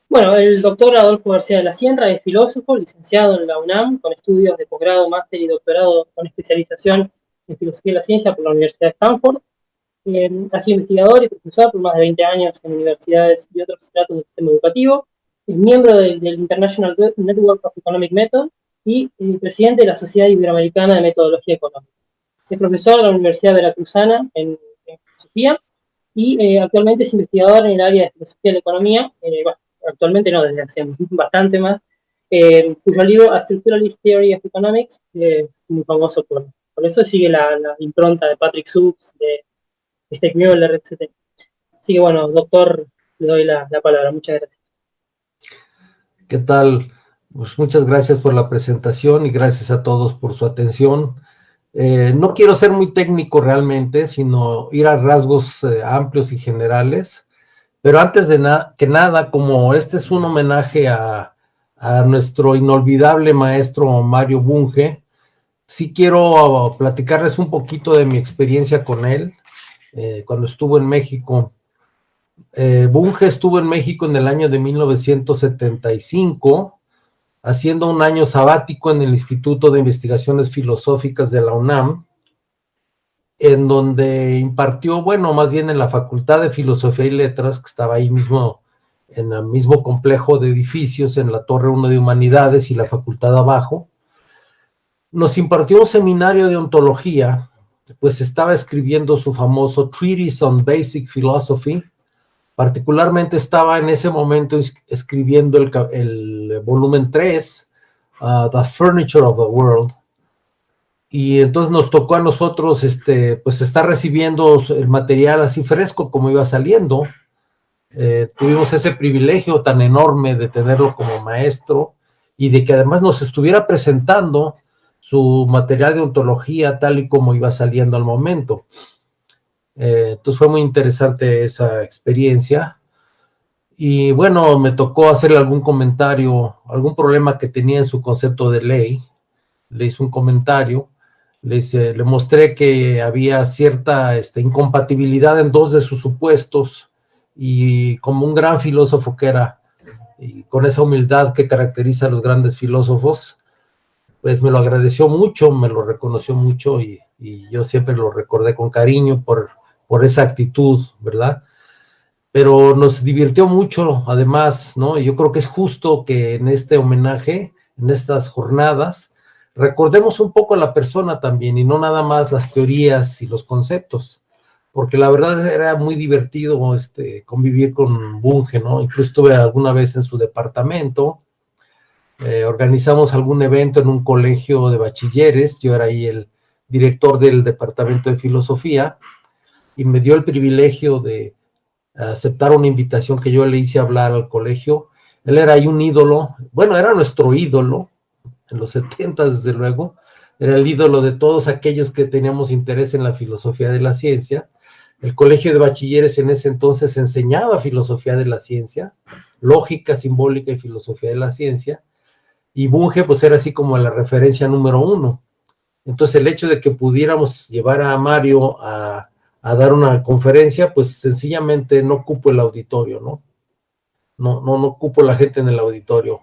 Bueno, el doctor Adolfo García de la Sierra es filósofo, licenciado en la UNAM, con estudios de posgrado, máster y doctorado con especialización en filosofía y la ciencia por la Universidad de Stanford. Ha sido investigador y profesor por más de 20 años en universidades y otros estratos del sistema educativo. Es miembro del International Network of Economic Method y presidente de la Sociedad Iberoamericana de Metodología Económica. Es profesor de la Universidad Veracruzana en filosofía y actualmente es investigador en el área de filosofía de la economía, bueno, actualmente no, desde hace bastante más, cuyo libro A Structuralist Theory of Economics es muy famoso por eso, sigue la impronta de Patrick Sups, de Steve Mueller, etc. Así que bueno, doctor, le doy la palabra, muchas gracias. ¿Qué tal? Pues muchas gracias por la presentación y gracias a todos por su atención. No quiero ser muy técnico realmente, sino ir a rasgos amplios y generales, pero antes de que nada, como este es un homenaje a nuestro inolvidable maestro Mario Bunge, sí quiero platicarles un poquito de mi experiencia con él cuando estuvo en México. Bunge estuvo en México en el año de 1975, haciendo un año sabático en el Instituto de Investigaciones Filosóficas de la UNAM, en donde impartió, bueno, más bien en la Facultad de Filosofía y Letras, que estaba ahí mismo, en el mismo complejo de edificios, en la Torre 1 de Humanidades y la Facultad abajo. Nos impartió un seminario de ontología, pues estaba escribiendo su famoso Treatise on Basic Philosophy. Particularmente estaba en ese momento escribiendo el volumen 3, The Furniture of the World, y entonces nos tocó a nosotros pues estar recibiendo el material así fresco como iba saliendo. Tuvimos ese privilegio tan enorme de tenerlo como maestro y de que además nos estuviera presentando su material de ontología tal y como iba saliendo al momento. Entonces fue muy interesante esa experiencia. Y bueno, me tocó hacerle algún comentario, algún problema que tenía en su concepto de ley. Le hice un comentario, le mostré que había cierta incompatibilidad en dos de sus supuestos, y como un gran filósofo que era, y con esa humildad que caracteriza a los grandes filósofos, pues me lo agradeció mucho, me lo reconoció mucho, y yo siempre lo recordé con cariño por esa actitud, ¿verdad? Pero nos divirtió mucho, además, ¿no? Y yo creo que es justo que en este homenaje, en estas jornadas, recordemos un poco a la persona también, y no nada más las teorías y los conceptos, porque la verdad era muy divertido convivir con Bunge, ¿no? Incluso estuve alguna vez en su departamento, organizamos algún evento en un colegio de bachilleres, yo era ahí el director del departamento de filosofía, y me dio el privilegio de aceptar una invitación que yo le hice a hablar al colegio. Él era ahí un ídolo, bueno, era nuestro ídolo, en los 70 desde luego, era el ídolo de todos aquellos que teníamos interés en la filosofía de la ciencia. El colegio de bachilleres en ese entonces enseñaba filosofía de la ciencia, lógica simbólica y filosofía de la ciencia, y Bunge pues era así como la referencia número uno. Entonces el hecho de que pudiéramos llevar a Mario a dar una conferencia, pues sencillamente no cupo el auditorio, ¿no? No cupo la gente en el auditorio.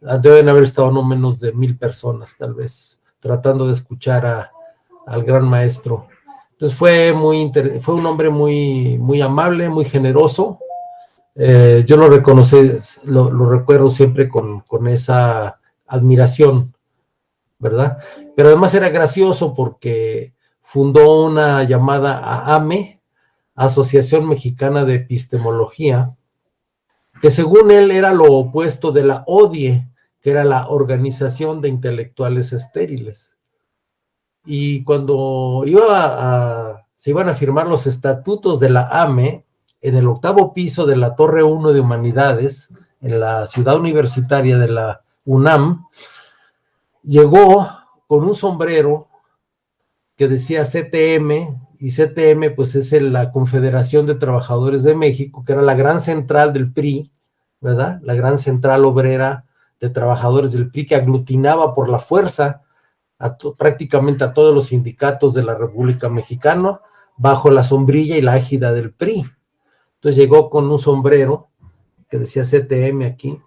Deben haber estado no menos de 1,000 personas, tal vez, tratando de escuchar al gran maestro. Entonces fue un hombre muy amable, muy generoso. Yo lo recuerdo siempre con esa admiración, ¿verdad? Pero además era gracioso porque fundó una llamada AME, Asociación Mexicana de Epistemología, que según él era lo opuesto de la ODIE, que era la Organización de Intelectuales Estériles. Y cuando se iban a firmar los estatutos de la AME, en el 8º piso de la Torre 1 de Humanidades, en la ciudad universitaria de la UNAM, llegó con un sombrero que decía CTM, y CTM pues es la Confederación de Trabajadores de México, que era la gran central del PRI, ¿verdad? La gran central obrera de trabajadores del PRI, que aglutinaba por la fuerza prácticamente a todos los sindicatos de la República Mexicana, bajo la sombrilla y la égida del PRI. Entonces llegó con un sombrero que decía CTM aquí,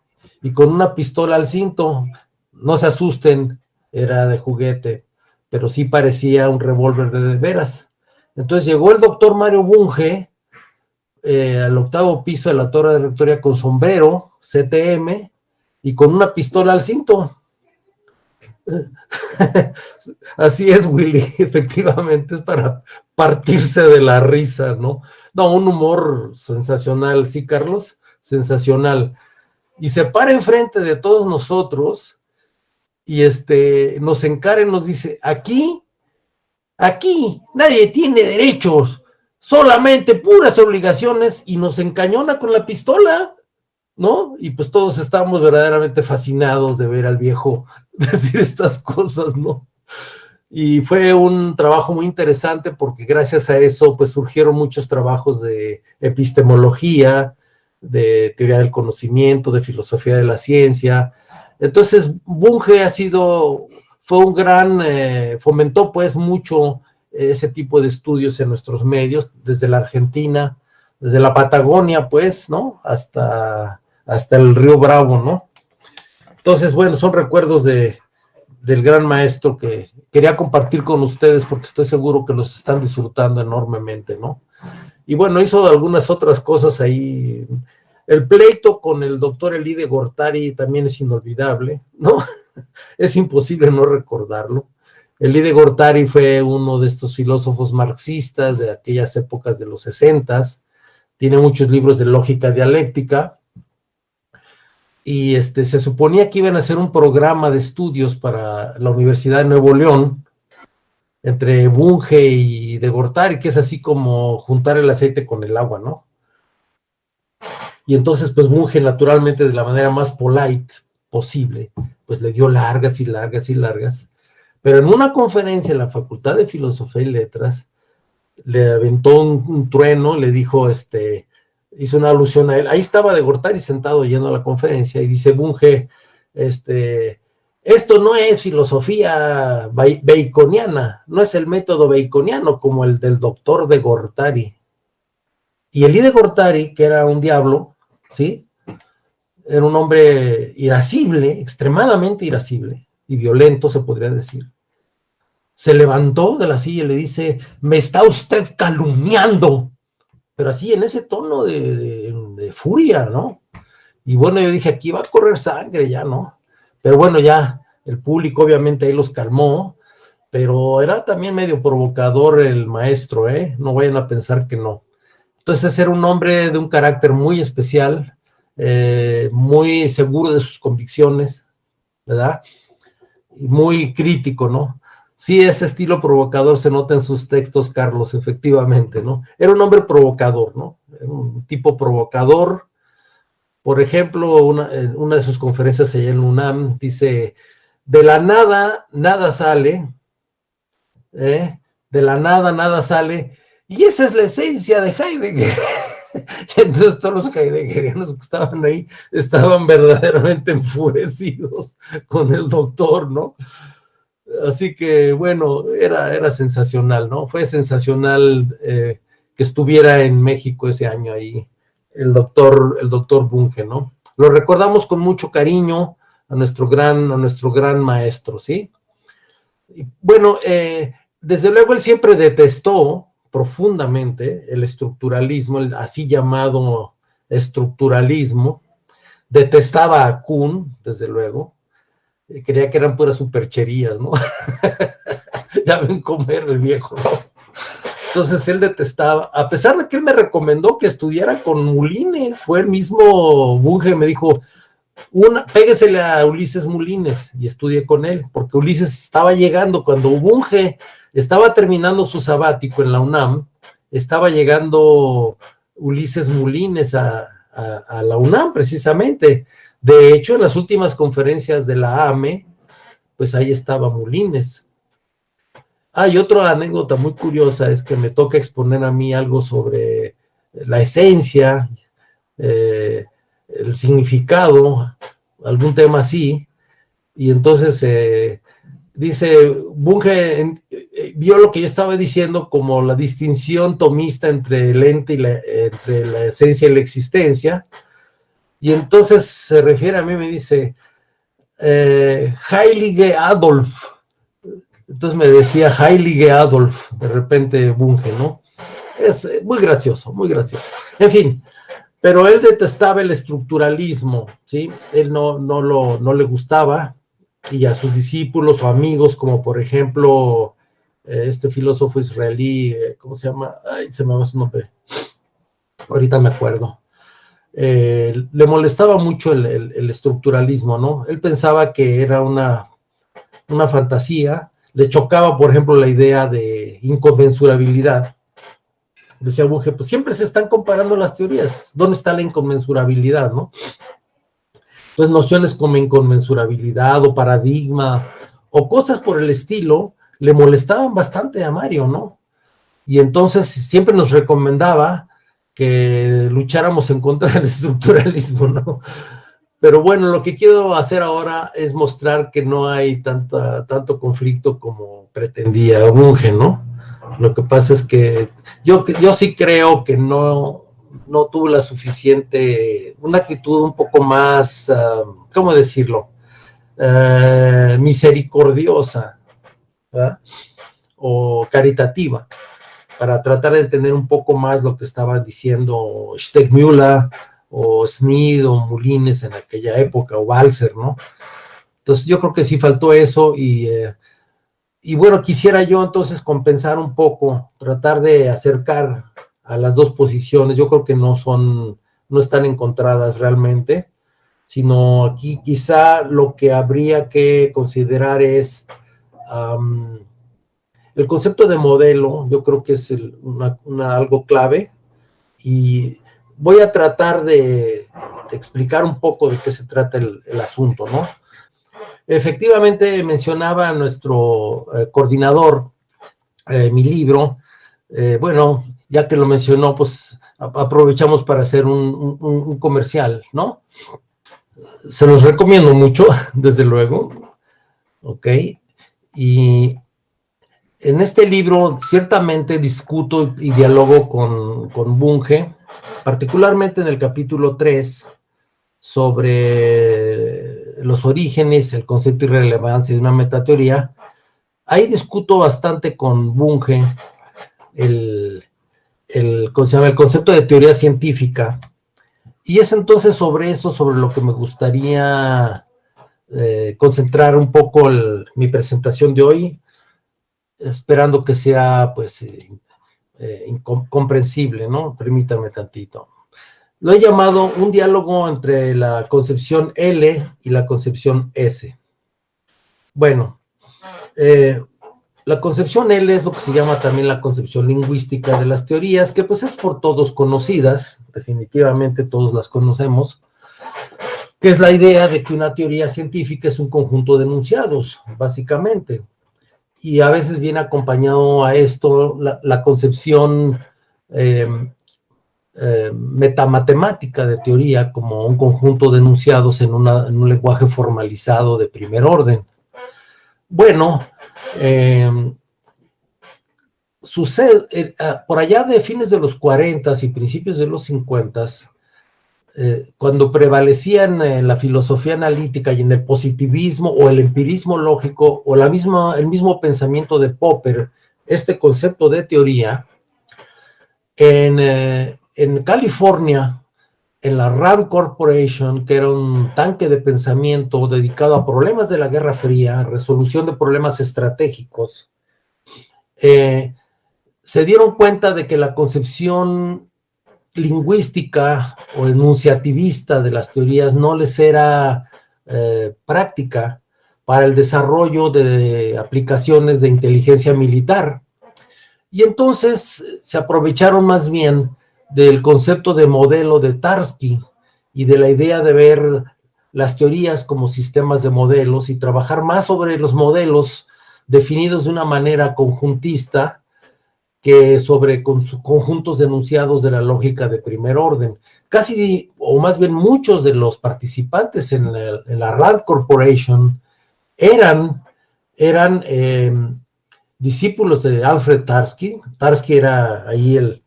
y con una pistola al cinto. No se asusten, era de juguete, pero sí parecía un revólver de veras. Entonces llegó el doctor Mario Bunge al 8º piso de la Torre de Rectoría con sombrero, CTM, y con una pistola al cinto. Así es, Willy, efectivamente, es para partirse de la risa, ¿no? No, un humor sensacional, ¿sí, Carlos? Sensacional. Y se para enfrente de todos nosotros y nos encara y nos dice, aquí nadie tiene derechos, solamente puras obligaciones, y nos encañona con la pistola, ¿no? Y pues todos estábamos verdaderamente fascinados de ver al viejo decir estas cosas, ¿no? Y fue un trabajo muy interesante porque gracias a eso pues surgieron muchos trabajos de epistemología, de teoría del conocimiento, de filosofía de la ciencia. Entonces Bunge fue un gran, fomentó pues mucho ese tipo de estudios en nuestros medios, desde la Argentina, desde la Patagonia pues, ¿no? Hasta el Río Bravo, ¿no? Entonces, bueno, son recuerdos del gran maestro que quería compartir con ustedes porque estoy seguro que los están disfrutando enormemente, ¿no? Y bueno, hizo algunas otras cosas ahí. El pleito con el doctor Elide Gortari también es inolvidable, ¿no? Es imposible no recordarlo. Elide Gortari fue uno de estos filósofos marxistas de aquellas épocas de los 60s, tiene muchos libros de lógica dialéctica, y se suponía que iban a hacer un programa de estudios para la Universidad de Nuevo León, entre Bunge y de Gortari, que es así como juntar el aceite con el agua, ¿no? Y entonces, pues Bunge, naturalmente, de la manera más polite posible, pues le dio largas y largas y largas, pero en una conferencia en la Facultad de Filosofía y Letras, le aventó un trueno, le dijo, hizo una alusión a él, ahí estaba de Gortari sentado yendo a la conferencia, y dice Bunge, esto no es filosofía baconiana, no es el método baconiano como el del doctor de Gortari. Y Elide Gortari, que era un diablo, ¿sí? Era un hombre irascible, extremadamente irascible, y violento, se podría decir. Se levantó de la silla y le dice, me está usted calumniando, pero así en ese tono de furia, ¿no? Y bueno, yo dije, aquí va a correr sangre ya, ¿no? Pero bueno, ya el público obviamente ahí los calmó, pero era también medio provocador el maestro, ¿eh? No vayan a pensar que no. Entonces era un hombre de un carácter muy especial, muy seguro de sus convicciones, ¿verdad? Y muy crítico, ¿no? Sí, ese estilo provocador se nota en sus textos, Carlos, efectivamente, ¿no? Era un hombre provocador, ¿no? Era un tipo provocador. Por ejemplo, una de sus conferencias allá en UNAM dice, de la nada, nada sale, de la nada, nada sale, y esa es la esencia de Heidegger. Y entonces todos los heideggerianos que estaban ahí estaban verdaderamente enfurecidos con el doctor, ¿no? Así que, bueno, era sensacional, ¿no? Fue sensacional que estuviera en México ese año ahí el doctor Bunge, ¿no? Lo recordamos con mucho cariño a nuestro gran maestro, ¿sí? Y, bueno, desde luego él siempre detestó profundamente el estructuralismo, el así llamado estructuralismo, detestaba a Kuhn, desde luego, creía que eran puras supercherías, ¿no? Ya ven cómo era el viejo, ¿no? Entonces él detestaba, a pesar de que él me recomendó que estudiara con Mulines, fue el mismo Bunge, me dijo, péguesele a Ulises Mulines y estudie con él, porque Ulises estaba llegando, cuando Bunge estaba terminando su sabático en la UNAM, estaba llegando Ulises Mulines a la UNAM precisamente. De hecho, en las últimas conferencias de la AME, pues ahí estaba Mulines. Y otra anécdota muy curiosa es que me toca exponer a mí algo sobre la esencia, el significado, algún tema así, y entonces dice, Bunge vio lo que yo estaba diciendo como la distinción tomista entre el ente y entre la esencia y la existencia, Y entonces se refiere a mí, me dice, Heilige Adolf. Entonces me decía Heilige Adolf, de repente Bunge, ¿no? Es muy gracioso, muy gracioso. En fin, pero él detestaba el estructuralismo, ¿sí? Él no le gustaba, y a sus discípulos o amigos, como por ejemplo, este filósofo israelí, ¿cómo se llama? Ay, se me va su nombre. Ahorita me acuerdo. Le molestaba mucho el estructuralismo, ¿no? Él pensaba que era una fantasía, le chocaba, por ejemplo, la idea de inconmensurabilidad. Decía Bunge, pues siempre se están comparando las teorías, ¿dónde está la inconmensurabilidad, no? Entonces nociones como inconmensurabilidad o paradigma o cosas por el estilo le molestaban bastante a Mario, ¿no? Y entonces siempre nos recomendaba que lucháramos en contra del estructuralismo, ¿no? Pero bueno, lo que quiero hacer ahora es mostrar que no hay tanto conflicto como pretendía Bunge, ¿no? Lo que pasa es que yo sí creo que no tuvo la suficiente, una actitud un poco más, ¿cómo decirlo? Misericordiosa, ¿verdad? O caritativa, para tratar de entender un poco más lo que estaba diciendo Steckmüller o Sneed o Moulines en aquella época, o Balzer, ¿no? Entonces yo creo que sí faltó eso, y bueno, quisiera yo entonces compensar un poco, tratar de acercar a las dos posiciones. Yo creo que no están encontradas realmente, sino aquí quizá lo que habría que considerar es el concepto de modelo. Yo creo que es algo clave, y voy a tratar de explicar un poco de qué se trata el asunto, ¿no? Efectivamente, mencionaba nuestro coordinador mi libro. Bueno, ya que lo mencionó, pues aprovechamos para hacer un comercial, ¿no? Se los recomiendo mucho, desde luego, ¿ok? Y en este libro ciertamente discuto y dialogo con Bunge, particularmente en el capítulo 3, sobre los orígenes, el concepto y relevancia de una metateoría. Ahí discuto bastante con Bunge el concepto de teoría científica, y es entonces sobre eso sobre lo que me gustaría concentrar un poco mi presentación de hoy, esperando que sea pues comprensible, ¿no? Permítanme tantito. Lo he llamado un diálogo entre la concepción L y la concepción S. Bueno, la concepción L es lo que se llama también la concepción lingüística de las teorías, que pues es por todos conocidas, definitivamente todos las conocemos, que es la idea de que una teoría científica es un conjunto de enunciados, básicamente. Y a veces viene acompañado a esto la concepción metamatemática de teoría como un conjunto de enunciados en un lenguaje formalizado de primer orden. Bueno, sucede, por allá de fines de los 40 y principios de los 50, cuando prevalecían en la filosofía analítica y en el positivismo o el empirismo lógico o el mismo pensamiento de Popper, este concepto de teoría, en California, en la Rand Corporation, que era un tanque de pensamiento dedicado a problemas de la Guerra Fría, resolución de problemas estratégicos, se dieron cuenta de que la concepción lingüística o enunciativista de las teorías no les era práctica para el desarrollo de aplicaciones de inteligencia militar. Y entonces se aprovecharon más bien del concepto de modelo de Tarski y de la idea de ver las teorías como sistemas de modelos y trabajar más sobre los modelos definidos de una manera conjuntista que sobre conjuntos de enunciados de la lógica de primer orden. Casi, o más bien muchos de los participantes en la Rand Corporation eran discípulos de Alfred Tarski. Tarski era ahí el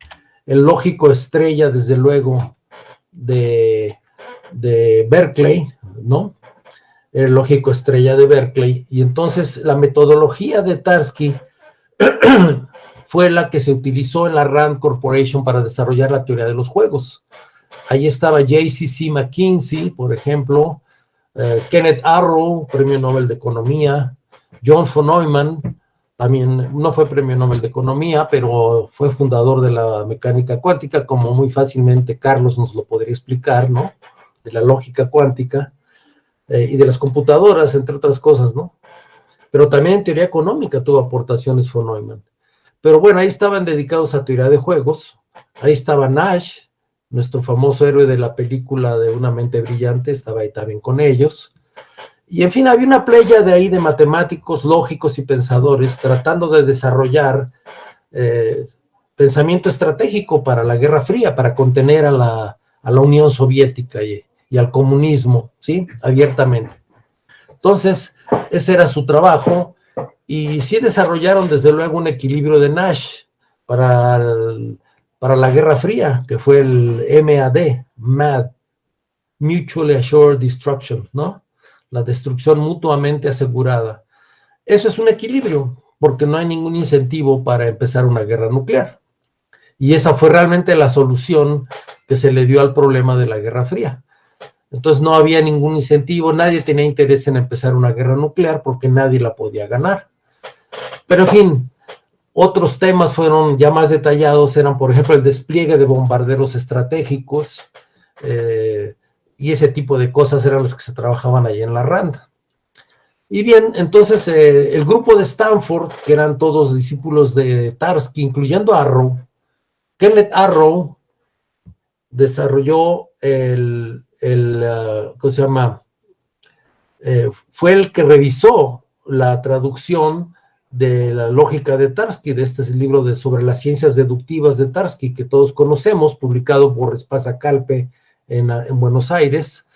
lógico estrella, desde luego, de de Berkeley, ¿no? El lógico estrella de Berkeley, y entonces la metodología de Tarski fue la que se utilizó en la Rand Corporation para desarrollar la teoría de los juegos. Ahí estaba J.C.C. McKinsey, por ejemplo, Kenneth Arrow, premio Nobel de Economía, John von Neumann, también no fue premio Nobel de Economía, pero fue fundador de la mecánica cuántica, como muy fácilmente Carlos nos lo podría explicar, ¿no? De la lógica cuántica y de las computadoras, entre otras cosas, ¿no? Pero también en teoría económica tuvo aportaciones von Neumann. Pero bueno, ahí estaban dedicados a teoría de juegos. Ahí estaba Nash, nuestro famoso héroe de la película de Una mente brillante, estaba ahí también con ellos. Y en fin, había una playa de ahí de matemáticos, lógicos y pensadores tratando de desarrollar pensamiento estratégico para la Guerra Fría, para contener a la Unión Soviética y al comunismo, ¿sí? Abiertamente. Entonces, ese era su trabajo, y sí desarrollaron desde luego un equilibrio de Nash para la Guerra Fría, que fue el MAD, Mutually Assured Destruction, ¿no? La destrucción mutuamente asegurada. Eso es un equilibrio, porque no hay ningún incentivo para empezar una guerra nuclear. Y esa fue realmente la solución que se le dio al problema de la Guerra Fría. Entonces no había ningún incentivo, nadie tenía interés en empezar una guerra nuclear porque nadie la podía ganar. Pero en fin, otros temas fueron ya más detallados, eran por ejemplo el despliegue de bombarderos estratégicos, y ese tipo de cosas eran las que se trabajaban ahí en la RAND. Y bien, entonces el grupo de Stanford, que eran todos discípulos de Tarski, incluyendo Arrow, Kenneth Arrow desarrolló ¿cómo se llama? Fue el que revisó la traducción de la lógica de Tarski, de este libro sobre las ciencias deductivas de Tarski, que todos conocemos, publicado por Espasa Calpe en Buenos Aires.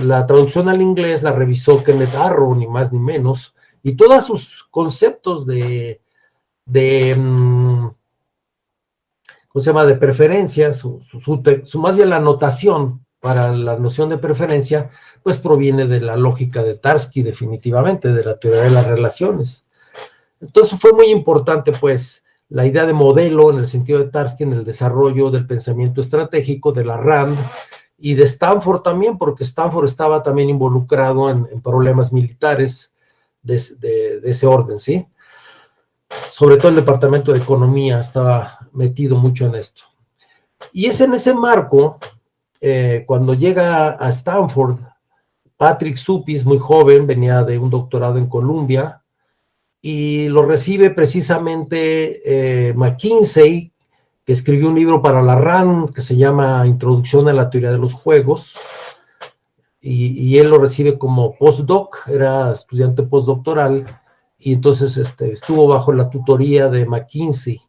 La traducción al inglés la revisó Kenneth Arrow, ni más ni menos, y todos sus conceptos ¿cómo se llama?, de preferencia, más bien la notación para la noción de preferencia, pues proviene de la lógica de Tarski, definitivamente, de la teoría de las relaciones. Entonces fue muy importante, pues, la idea de modelo en el sentido de Tarski en el desarrollo del pensamiento estratégico de la RAND y de Stanford también, porque Stanford estaba también involucrado en problemas militares de ese orden, ¿sí? Sobre todo el Departamento de Economía estaba metido mucho en esto. Y es en ese marco, cuando llega a Stanford, Patrick Suppis, muy joven, venía de un doctorado en Columbia, y lo recibe precisamente McKinsey, que escribió un libro para la RAND que se llama Introducción a la Teoría de los Juegos, y él lo recibe como postdoc, era estudiante postdoctoral, y entonces estuvo bajo la tutoría de McKinsey.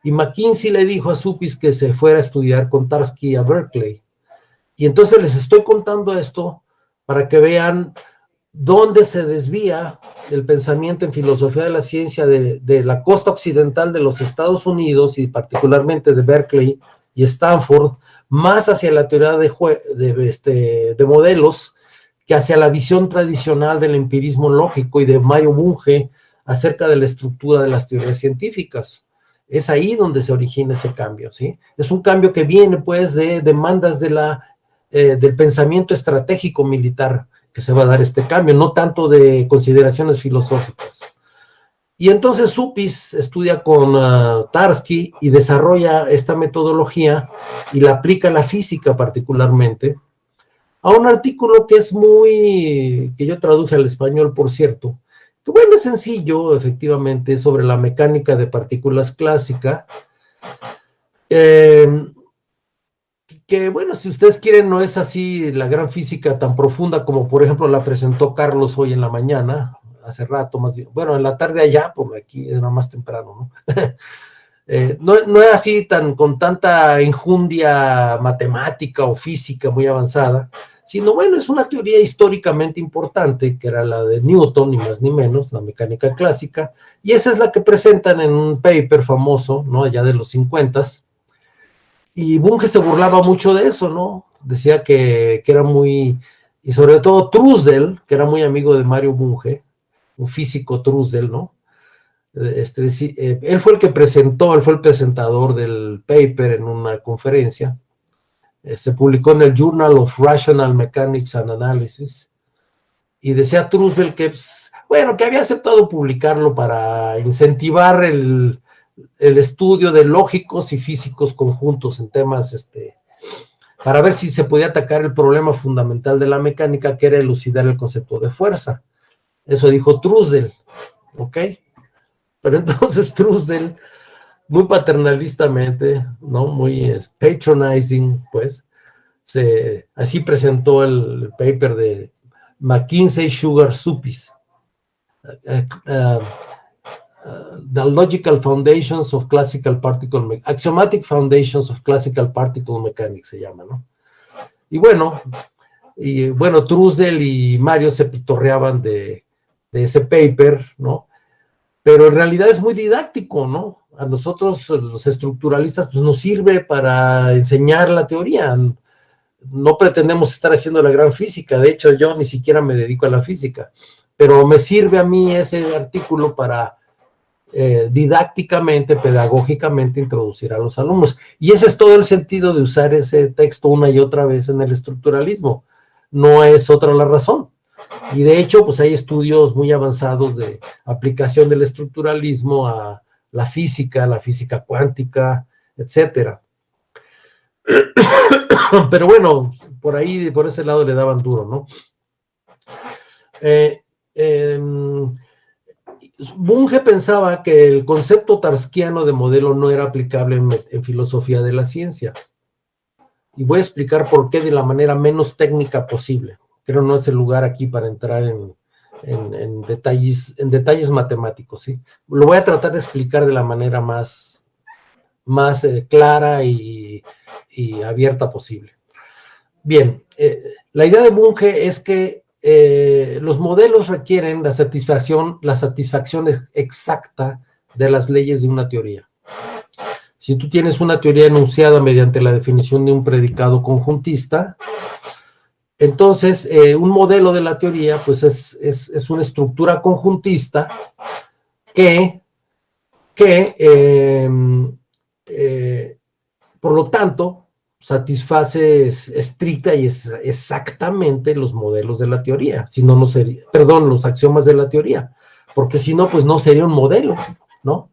Y McKinsey le dijo a Suppis que se fuera a estudiar con Tarski a Berkeley. Y entonces les estoy contando esto para que vean dónde se desvía el pensamiento en filosofía de la ciencia de la costa occidental de los Estados Unidos y particularmente de Berkeley y Stanford, más hacia la teoría de modelos que hacia la visión tradicional del empirismo lógico y de Mario Bunge acerca de la estructura de las teorías científicas. Es ahí donde se origina ese cambio, ¿sí? Es un cambio que viene, pues, de demandas del pensamiento estratégico militar que se va a dar este cambio, no tanto de consideraciones filosóficas. Y entonces Suppis estudia con Tarski y desarrolla esta metodología y la aplica a la física particularmente, a un artículo que yo traduje al español, por cierto, que bueno, es sencillo, efectivamente, sobre la mecánica de partículas clásica, que bueno, si ustedes quieren, no es así la gran física tan profunda como, por ejemplo, la presentó Carlos hoy en la mañana, hace rato más bien, bueno, en la tarde allá, por aquí era más temprano, ¿no? No es así con tanta enjundia matemática o física muy avanzada, sino bueno, es una teoría históricamente importante, que era la de Newton, ni más ni menos, la mecánica clásica, y esa es la que presentan en un paper famoso, ¿no?, allá de los 50s, y Bunge se burlaba mucho de eso, ¿no? decía que era muy, y sobre todo Trussell, que era muy amigo de Mario Bunge, un físico Trussell, ¿no? Él fue el que presentó, él fue el presentador del paper en una conferencia, se publicó en el Journal of Rational Mechanics and Analysis, y decía Trussell que, bueno, que había aceptado publicarlo para incentivar el estudio de lógicos y físicos conjuntos en temas, para ver si se podía atacar el problema fundamental de la mecánica, que era elucidar el concepto de fuerza. Eso dijo Trussell, ¿ok? Pero entonces Trussell, muy paternalistamente, ¿no? Muy patronizing, pues, así presentó el paper de McKinsey Sugar Suppies, The Logical Foundations of Classical Particle Axiomatic Foundations of Classical Particle Mechanics se llama, ¿no? Y bueno, Trussell y Mario se pitorreaban de ese paper, ¿no? Pero en realidad es muy didáctico, ¿no? A nosotros, los estructuralistas, pues nos sirve para enseñar la teoría. No pretendemos estar haciendo la gran física, de hecho yo ni siquiera me dedico a la física, pero me sirve a mí ese artículo para didácticamente, pedagógicamente introducir a los alumnos. Y ese es todo el sentido de usar ese texto una y otra vez en el estructuralismo. No es otra la razón. Y de hecho, pues hay estudios muy avanzados de aplicación del estructuralismo a la física cuántica, etcétera. Pero bueno, por ahí, por ese lado le daban duro, ¿no? Bunge pensaba que el concepto tarskiano de modelo no era aplicable en filosofía de la ciencia. Y voy a explicar por qué de la manera menos técnica posible. Creo no es el lugar aquí para entrar en detalles matemáticos, ¿sí? Lo voy a tratar de explicar de la manera más clara y abierta posible. Bien, la idea de Bunge es que los modelos requieren la satisfacción exacta de las leyes de una teoría. Si tú tienes una teoría enunciada mediante la definición de un predicado conjuntista, entonces un modelo de la teoría pues es una estructura conjuntista que por lo tanto satisface estricta y exactamente los modelos de la teoría, si no, no sería, perdón, los axiomas de la teoría, porque si no, pues no sería un modelo, ¿no?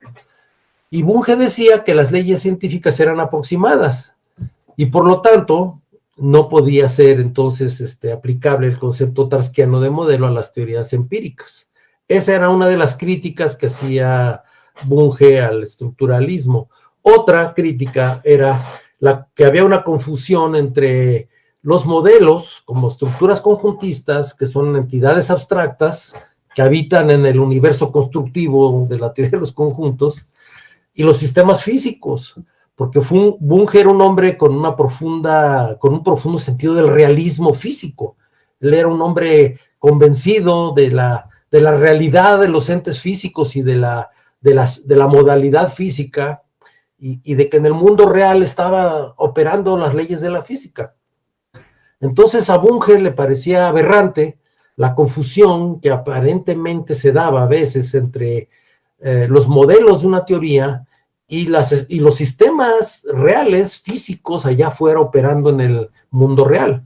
Y Bunge decía que las leyes científicas eran aproximadas y por lo tanto no podía ser entonces aplicable el concepto tarskiano de modelo a las teorías empíricas. Esa era una de las críticas que hacía Bunge al estructuralismo. Otra crítica era que había una confusión entre los modelos como estructuras conjuntistas, que son entidades abstractas que habitan en el universo constructivo de la teoría de los conjuntos, y los sistemas físicos, porque Bunge era un hombre con un profundo sentido del realismo físico. Él era un hombre convencido de la realidad de los entes físicos y de la modalidad física, y de que en el mundo real estaba operando las leyes de la física. Entonces a Bunge le parecía aberrante la confusión que aparentemente se daba a veces entre los modelos de una teoría y los sistemas reales, físicos, allá afuera operando en el mundo real.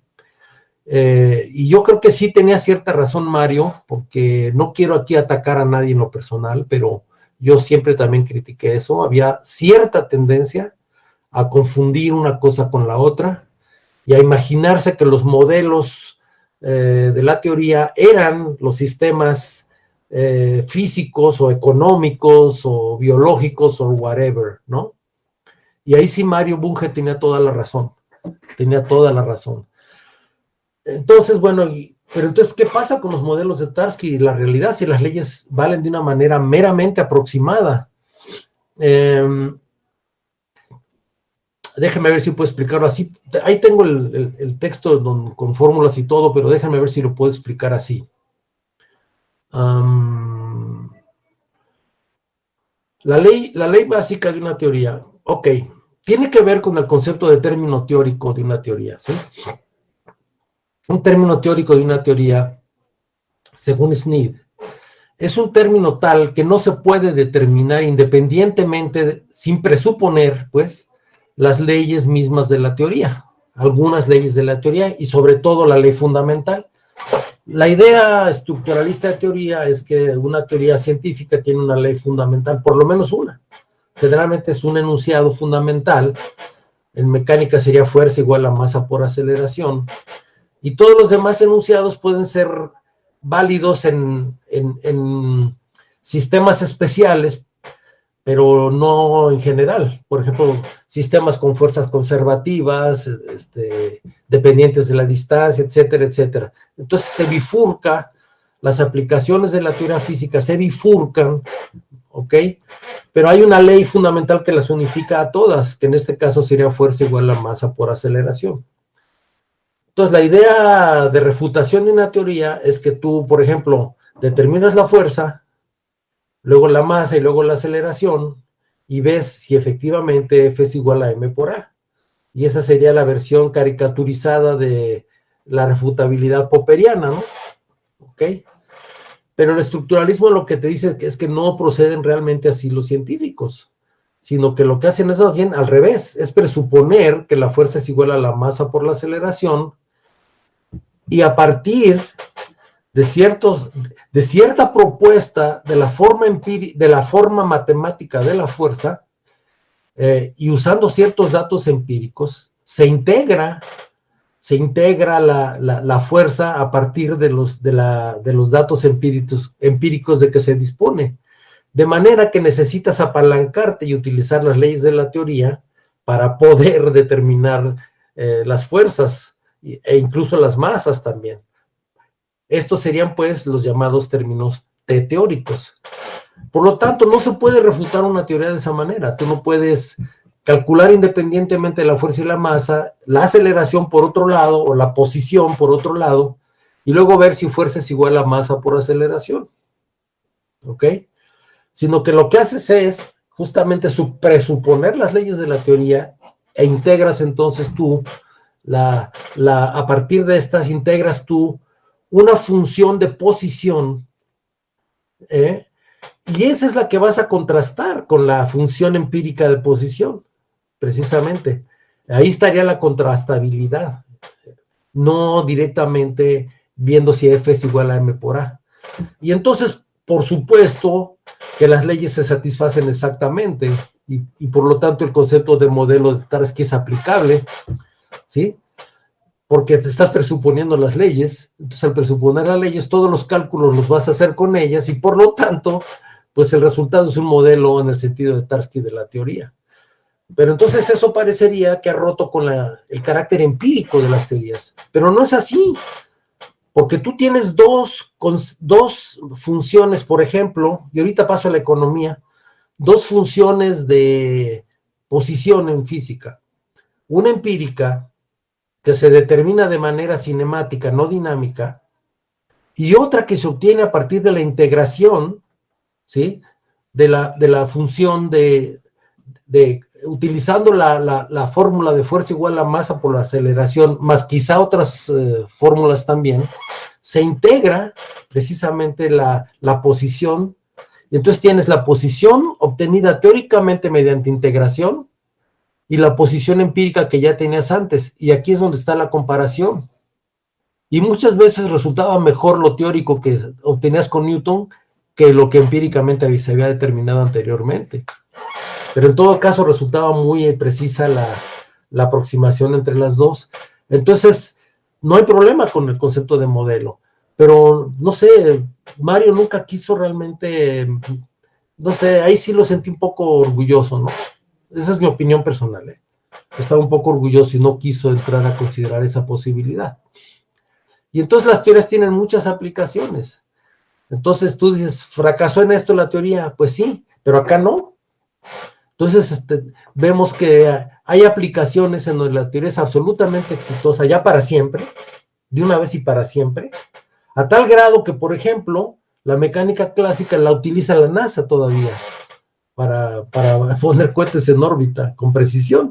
Y yo creo que sí tenía cierta razón Mario, porque no quiero aquí atacar a nadie en lo personal, pero yo siempre también critiqué eso. Había cierta tendencia a confundir una cosa con la otra y a imaginarse que los modelos de la teoría eran los sistemas físicos o económicos o biológicos o whatever, ¿no? Y ahí sí Mario Bunge tenía toda la razón. Entonces, bueno, pero entonces, ¿qué pasa con los modelos de Tarski y la realidad si las leyes valen de una manera meramente aproximada? Déjenme ver si puedo explicarlo así. Ahí tengo el texto con fórmulas y todo, pero déjenme ver si lo puedo explicar así. La ley básica de una teoría. Ok, tiene que ver con el concepto de término teórico de una teoría, ¿sí? Un término teórico de una teoría, según Snead, es un término tal que no se puede determinar independientemente, sin presuponer, pues, las leyes mismas de la teoría, algunas leyes de la teoría y sobre todo la ley fundamental. La idea estructuralista de teoría es que una teoría científica tiene una ley fundamental, por lo menos una. Generalmente es un enunciado fundamental. En mecánica sería fuerza igual a masa por aceleración. Y todos los demás enunciados pueden ser válidos en sistemas especiales, pero no en general. Por ejemplo, sistemas con fuerzas conservativas, dependientes de la distancia, etcétera, etcétera. Entonces se bifurca, las aplicaciones de la teoría física se bifurcan, ¿ok? Pero hay una ley fundamental que las unifica a todas, que en este caso sería fuerza igual a masa por aceleración. Entonces, la idea de refutación de una teoría es que tú, por ejemplo, determinas la fuerza, luego la masa y luego la aceleración, y ves si efectivamente F es igual a M por A. Y esa sería la versión caricaturizada de la refutabilidad popperiana, ¿no? ¿Ok? Pero el estructuralismo lo que te dice es que no proceden realmente así los científicos, sino que lo que hacen es más bien al revés, es presuponer que la fuerza es igual a la masa por la aceleración, y a partir de cierta propuesta de la forma matemática de la fuerza, y usando ciertos datos empíricos, se integra la fuerza a partir de los datos empíricos de que se dispone. De manera que necesitas apalancarte y utilizar las leyes de la teoría para poder determinar las fuerzas e incluso las masas también. Estos serían, pues, los llamados términos teóricos. Por lo tanto, no se puede refutar una teoría de esa manera. Tú no puedes calcular independientemente la fuerza y la masa, la aceleración por otro lado, o la posición por otro lado, y luego ver si fuerza es igual a masa por aceleración. ¿Ok? Sino que lo que haces es justamente presuponer las leyes de la teoría e integras entonces tú, a partir de estas, integras tú una función de posición, y esa es la que vas a contrastar con la función empírica de posición, precisamente. Ahí estaría la contrastabilidad, no directamente viendo si F es igual a M por A. Y entonces, por supuesto, que las leyes se satisfacen exactamente, y por lo tanto el concepto de modelo de Tarski es aplicable, ¿sí? Porque te estás presuponiendo las leyes. Entonces, al presuponer las leyes, todos los cálculos los vas a hacer con ellas, y por lo tanto, pues el resultado es un modelo en el sentido de Tarski de la teoría. Pero entonces eso parecería que ha roto con el carácter empírico de las teorías. Pero no es así, porque tú tienes dos funciones, por ejemplo, y ahorita paso a la economía, dos funciones de posición en física. Una empírica, que se determina de manera cinemática, no dinámica, y otra que se obtiene a partir de la integración, ¿sí?, de la función utilizando la fórmula de fuerza igual a masa por la aceleración, más quizá otras fórmulas también, se integra precisamente la posición, y entonces tienes la posición obtenida teóricamente mediante integración, y la posición empírica que ya tenías antes, y aquí es donde está la comparación. Y muchas veces resultaba mejor lo teórico que obtenías con Newton que lo que empíricamente se había determinado anteriormente. Pero en todo caso resultaba muy precisa la aproximación entre las dos. Entonces, no hay problema con el concepto de modelo. Pero, no sé, Mario nunca quiso realmente, no sé, ahí sí lo sentí un poco orgulloso, ¿no? Esa es mi opinión personal, ¿eh? Estaba un poco orgulloso y no quiso entrar a considerar esa posibilidad. Y entonces las teorías tienen muchas aplicaciones. Entonces tú dices, ¿fracasó en esto la teoría? Pues sí, pero acá no. Entonces vemos que hay aplicaciones en donde la teoría es absolutamente exitosa, ya para siempre, de una vez y para siempre, a tal grado que, por ejemplo, la mecánica clásica la utiliza la NASA todavía. para poner cohetes en órbita con precisión.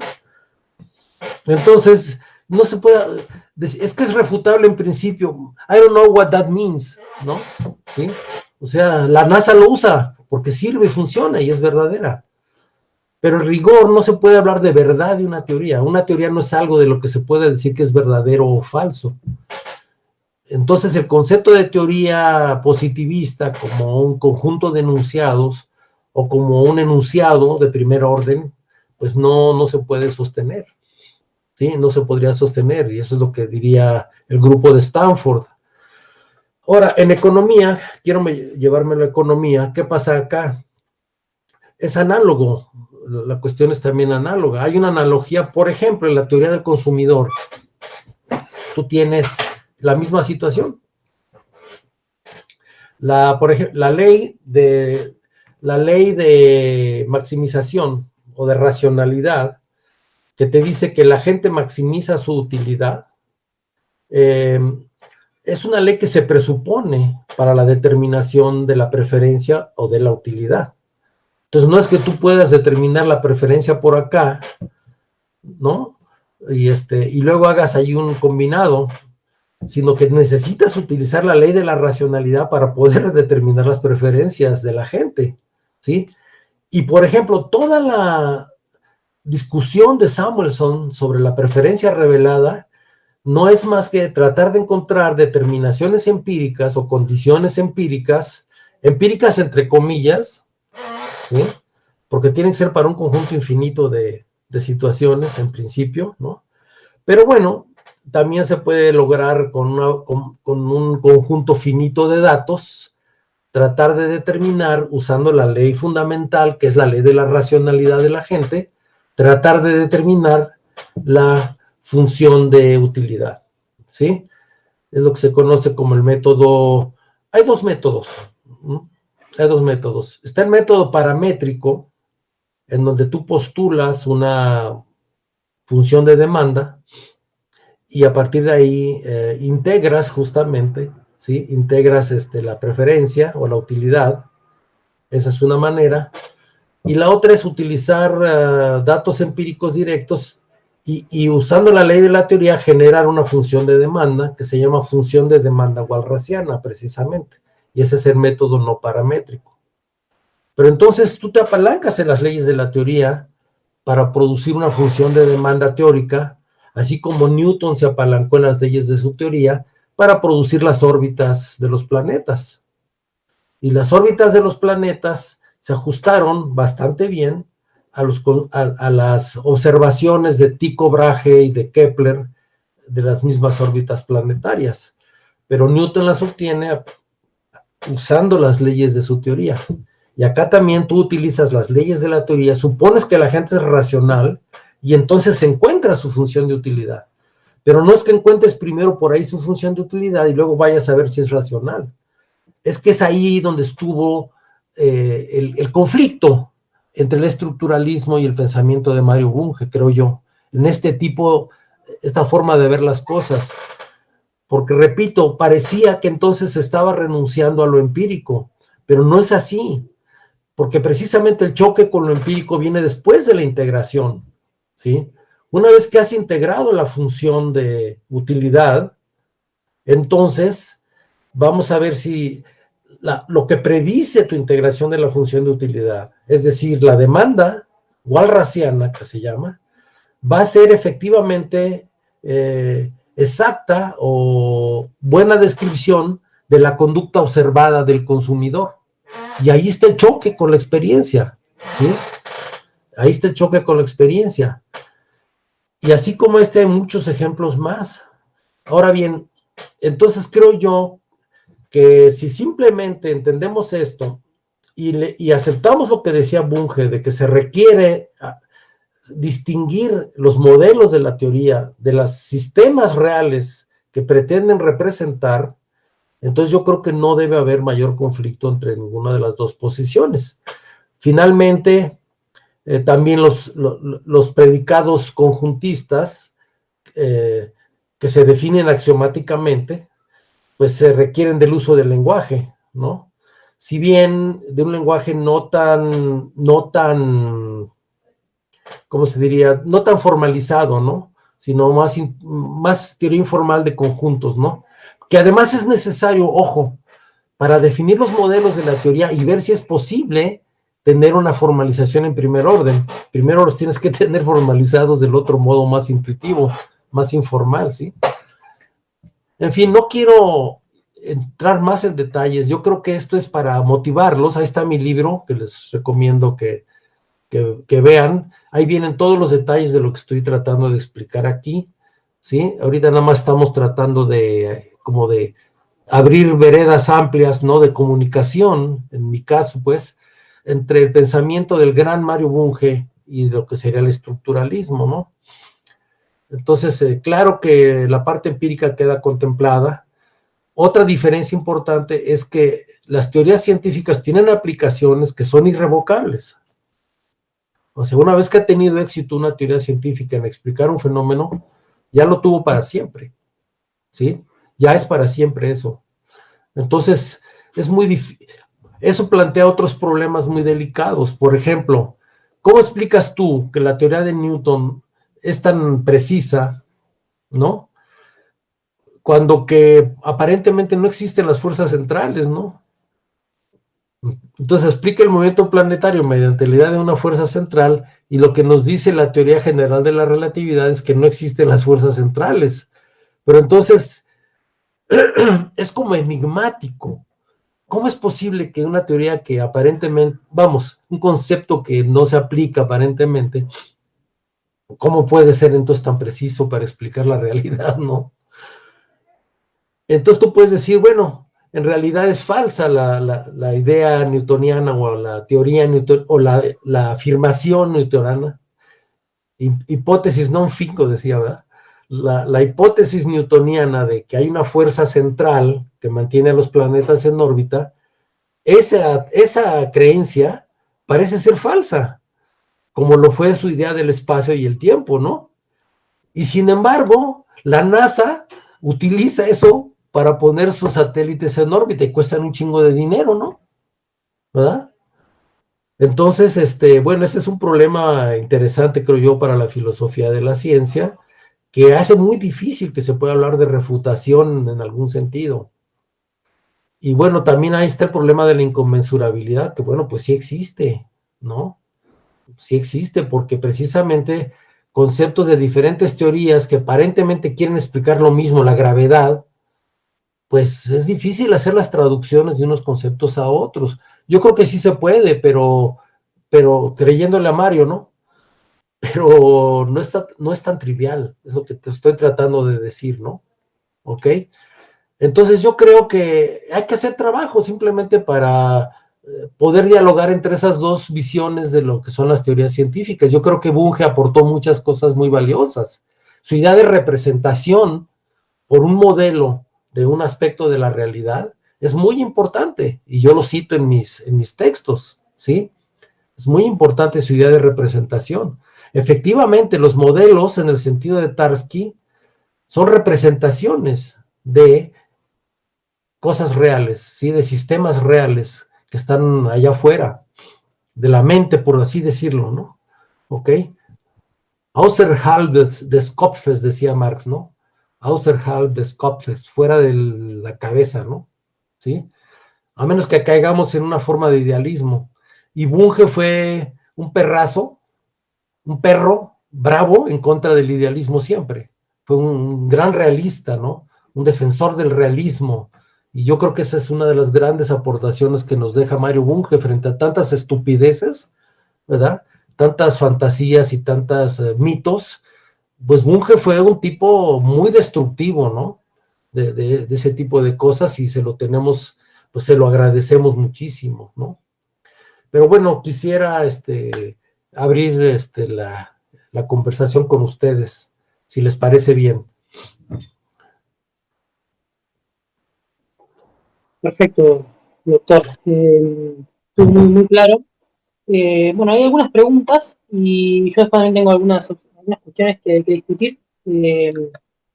Entonces, no se puede, es que es refutable en principio. I don't know what that means, ¿no? ¿Sí? O sea, la NASA lo usa porque sirve y funciona y es verdadera. Pero en rigor no se puede hablar de verdad de una teoría. Una teoría no es algo de lo que se puede decir que es verdadero o falso. Entonces, el concepto de teoría positivista como un conjunto de enunciados o como un enunciado de primer orden, pues no se puede sostener. ¿Sí? No se podría sostener, y eso es lo que diría el grupo de Stanford. Ahora, en economía, quiero llevarme a la economía, ¿qué pasa acá? Es análogo, la cuestión es también análoga. Hay una analogía, por ejemplo, en la teoría del consumidor. Tú tienes la misma situación. Por ejemplo, la ley de maximización o de racionalidad, que te dice que la gente maximiza su utilidad, es una ley que se presupone para la determinación de la preferencia o de la utilidad. Entonces, no es que tú puedas determinar la preferencia por acá, ¿no? Y luego hagas ahí un combinado, sino que necesitas utilizar la ley de la racionalidad para poder determinar las preferencias de la gente, ¿sí? Y, por ejemplo, toda la discusión de Samuelson sobre la preferencia revelada no es más que tratar de encontrar determinaciones empíricas o condiciones empíricas entre comillas, ¿sí? Porque tienen que ser para un conjunto infinito de situaciones en principio, ¿no? Pero bueno, también se puede lograr con un conjunto finito de datos, tratar de determinar, usando la ley fundamental, que es la ley de la racionalidad de la gente, tratar de determinar la función de utilidad, ¿sí? Es lo que se conoce como el método. Hay dos métodos, ¿no? Hay dos métodos. Está el método paramétrico, en donde tú postulas una función de demanda y a partir de ahí integras justamente, ¿sí? Integras la preferencia o la utilidad. Esa es una manera. Y la otra es utilizar datos empíricos directos y usando la ley de la teoría generar una función de demanda que se llama función de demanda walrasiana, precisamente. Y ese es el método no paramétrico. Pero entonces tú te apalancas en las leyes de la teoría para producir una función de demanda teórica, así como Newton se apalancó en las leyes de su teoría para producir las órbitas de los planetas. Y las órbitas de los planetas se ajustaron bastante bien a las observaciones de Tycho Brahe y de Kepler de las mismas órbitas planetarias. Pero Newton las obtiene usando las leyes de su teoría. Y acá también tú utilizas las leyes de la teoría, supones que la gente es racional y entonces se encuentra su función de utilidad. Pero no es que encuentres primero por ahí su función de utilidad y luego vayas a ver si es racional. Es que es ahí donde estuvo el conflicto entre el estructuralismo y el pensamiento de Mario Bunge, creo yo, en esta forma de ver las cosas. Porque, repito, parecía que entonces se estaba renunciando a lo empírico, pero no es así, porque precisamente el choque con lo empírico viene después de la integración, ¿sí? Una vez que has integrado la función de utilidad, entonces vamos a ver si lo que predice tu integración de la función de utilidad, es decir, la demanda walrasiana, que se llama, va a ser efectivamente exacta o buena descripción de la conducta observada del consumidor. Y ahí está el choque con la experiencia, ¿sí? Ahí está el choque con la experiencia. Y así como hay muchos ejemplos más. Ahora bien, entonces creo yo que si simplemente entendemos esto y aceptamos lo que decía Bunge, de que se requiere distinguir los modelos de la teoría de los sistemas reales que pretenden representar, entonces yo creo que no debe haber mayor conflicto entre ninguna de las dos posiciones. Finalmente, también los predicados conjuntistas que se definen axiomáticamente, pues se requieren del uso del lenguaje, ¿no? si bien de un lenguaje no tan, ¿cómo se diría? No tan formalizado, ¿no? Sino más teoría informal de conjuntos, ¿no? Que además es necesario, ojo, para definir los modelos de la teoría y ver si es posible tener una formalización en primer orden. Primero los tienes que tener formalizados del otro modo más intuitivo, más informal, ¿sí? En fin, no quiero entrar más en detalles. Yo creo que esto es para motivarlos. Ahí está mi libro, que les recomiendo que vean. Ahí vienen todos los detalles de lo que estoy tratando de explicar aquí, ¿sí? Ahorita nada más estamos tratando de, como de abrir veredas amplias, ¿no? De comunicación, en mi caso, pues, entre el pensamiento del gran Mario Bunge y lo que sería el estructuralismo, ¿no? Entonces, claro que la parte empírica queda contemplada. Otra diferencia importante es que las teorías científicas tienen aplicaciones que son irrevocables. O sea, una vez que ha tenido éxito una teoría científica en explicar un fenómeno, ya lo tuvo para siempre, ¿sí? Ya es para siempre eso. Entonces, es muy difícil. Eso plantea otros problemas muy delicados. Por ejemplo, ¿cómo explicas tú que la teoría de Newton es tan precisa, ¿no? Cuando que aparentemente no existen las fuerzas centrales, ¿no? Entonces explica el movimiento planetario mediante la idea de una fuerza central y lo que nos dice la teoría general de la relatividad es que no existen las fuerzas centrales. Pero entonces es como enigmático. ¿Cómo es posible que una teoría que aparentemente, vamos, un concepto que no se aplica aparentemente, cómo puede ser entonces tan preciso para explicar la realidad, no? Entonces tú puedes decir, bueno, en realidad es falsa la idea newtoniana o la teoría newton, o la afirmación newtoniana, hipótesis non fico, decía, ¿verdad? La hipótesis newtoniana de que hay una fuerza central que mantiene a los planetas en órbita, esa creencia parece ser falsa, como lo fue su idea del espacio y el tiempo, ¿no? Y sin embargo, la NASA utiliza eso para poner sus satélites en órbita y cuestan un chingo de dinero, ¿no? ¿Verdad? Entonces, bueno, este es un problema interesante, creo yo, para la filosofía de la ciencia, que hace muy difícil que se pueda hablar de refutación en algún sentido. Y bueno, también ahí está el problema de la inconmensurabilidad, que bueno, pues sí existe, ¿no? Sí existe, porque precisamente conceptos de diferentes teorías que aparentemente quieren explicar lo mismo, la gravedad, pues es difícil hacer las traducciones de unos conceptos a otros. Yo creo que sí se puede, pero creyéndole a Mario, ¿no? Pero no es tan trivial, es lo que te estoy tratando de decir, ¿no? ¿Ok? Entonces yo creo que hay que hacer trabajo simplemente para poder dialogar entre esas dos visiones de lo que son las teorías científicas. Yo creo que Bunge aportó muchas cosas muy valiosas. Su idea de representación por un modelo de un aspecto de la realidad es muy importante, y yo lo cito en mis textos, ¿sí? Es muy importante su idea de representación. Efectivamente, los modelos, en el sentido de Tarski, son representaciones de cosas reales, ¿sí? De sistemas reales que están allá afuera, de la mente, por así decirlo, ¿no? ¿Ok? Außerhalb des Kopfes, decía Marx, ¿no? Außerhalb des Kopfes, fuera de la cabeza, ¿no? ¿Sí? A menos que caigamos en una forma de idealismo. Y Bunge fue un perrazo, un perro bravo en contra del idealismo siempre. Fue un gran realista, ¿no? Un defensor del realismo. Y yo creo que esa es una de las grandes aportaciones que nos deja Mario Bunge frente a tantas estupideces, ¿verdad? Tantas fantasías y tantos mitos. Pues Bunge fue un tipo muy destructivo, ¿no? De ese tipo de cosas, y se lo tenemos, pues se lo agradecemos muchísimo, ¿no? Pero bueno, quisiera abrir la conversación con ustedes, si les parece bien. Perfecto, doctor. Estuvo muy, muy claro. Bueno, hay algunas preguntas y yo también tengo algunas cuestiones que discutir. Eh,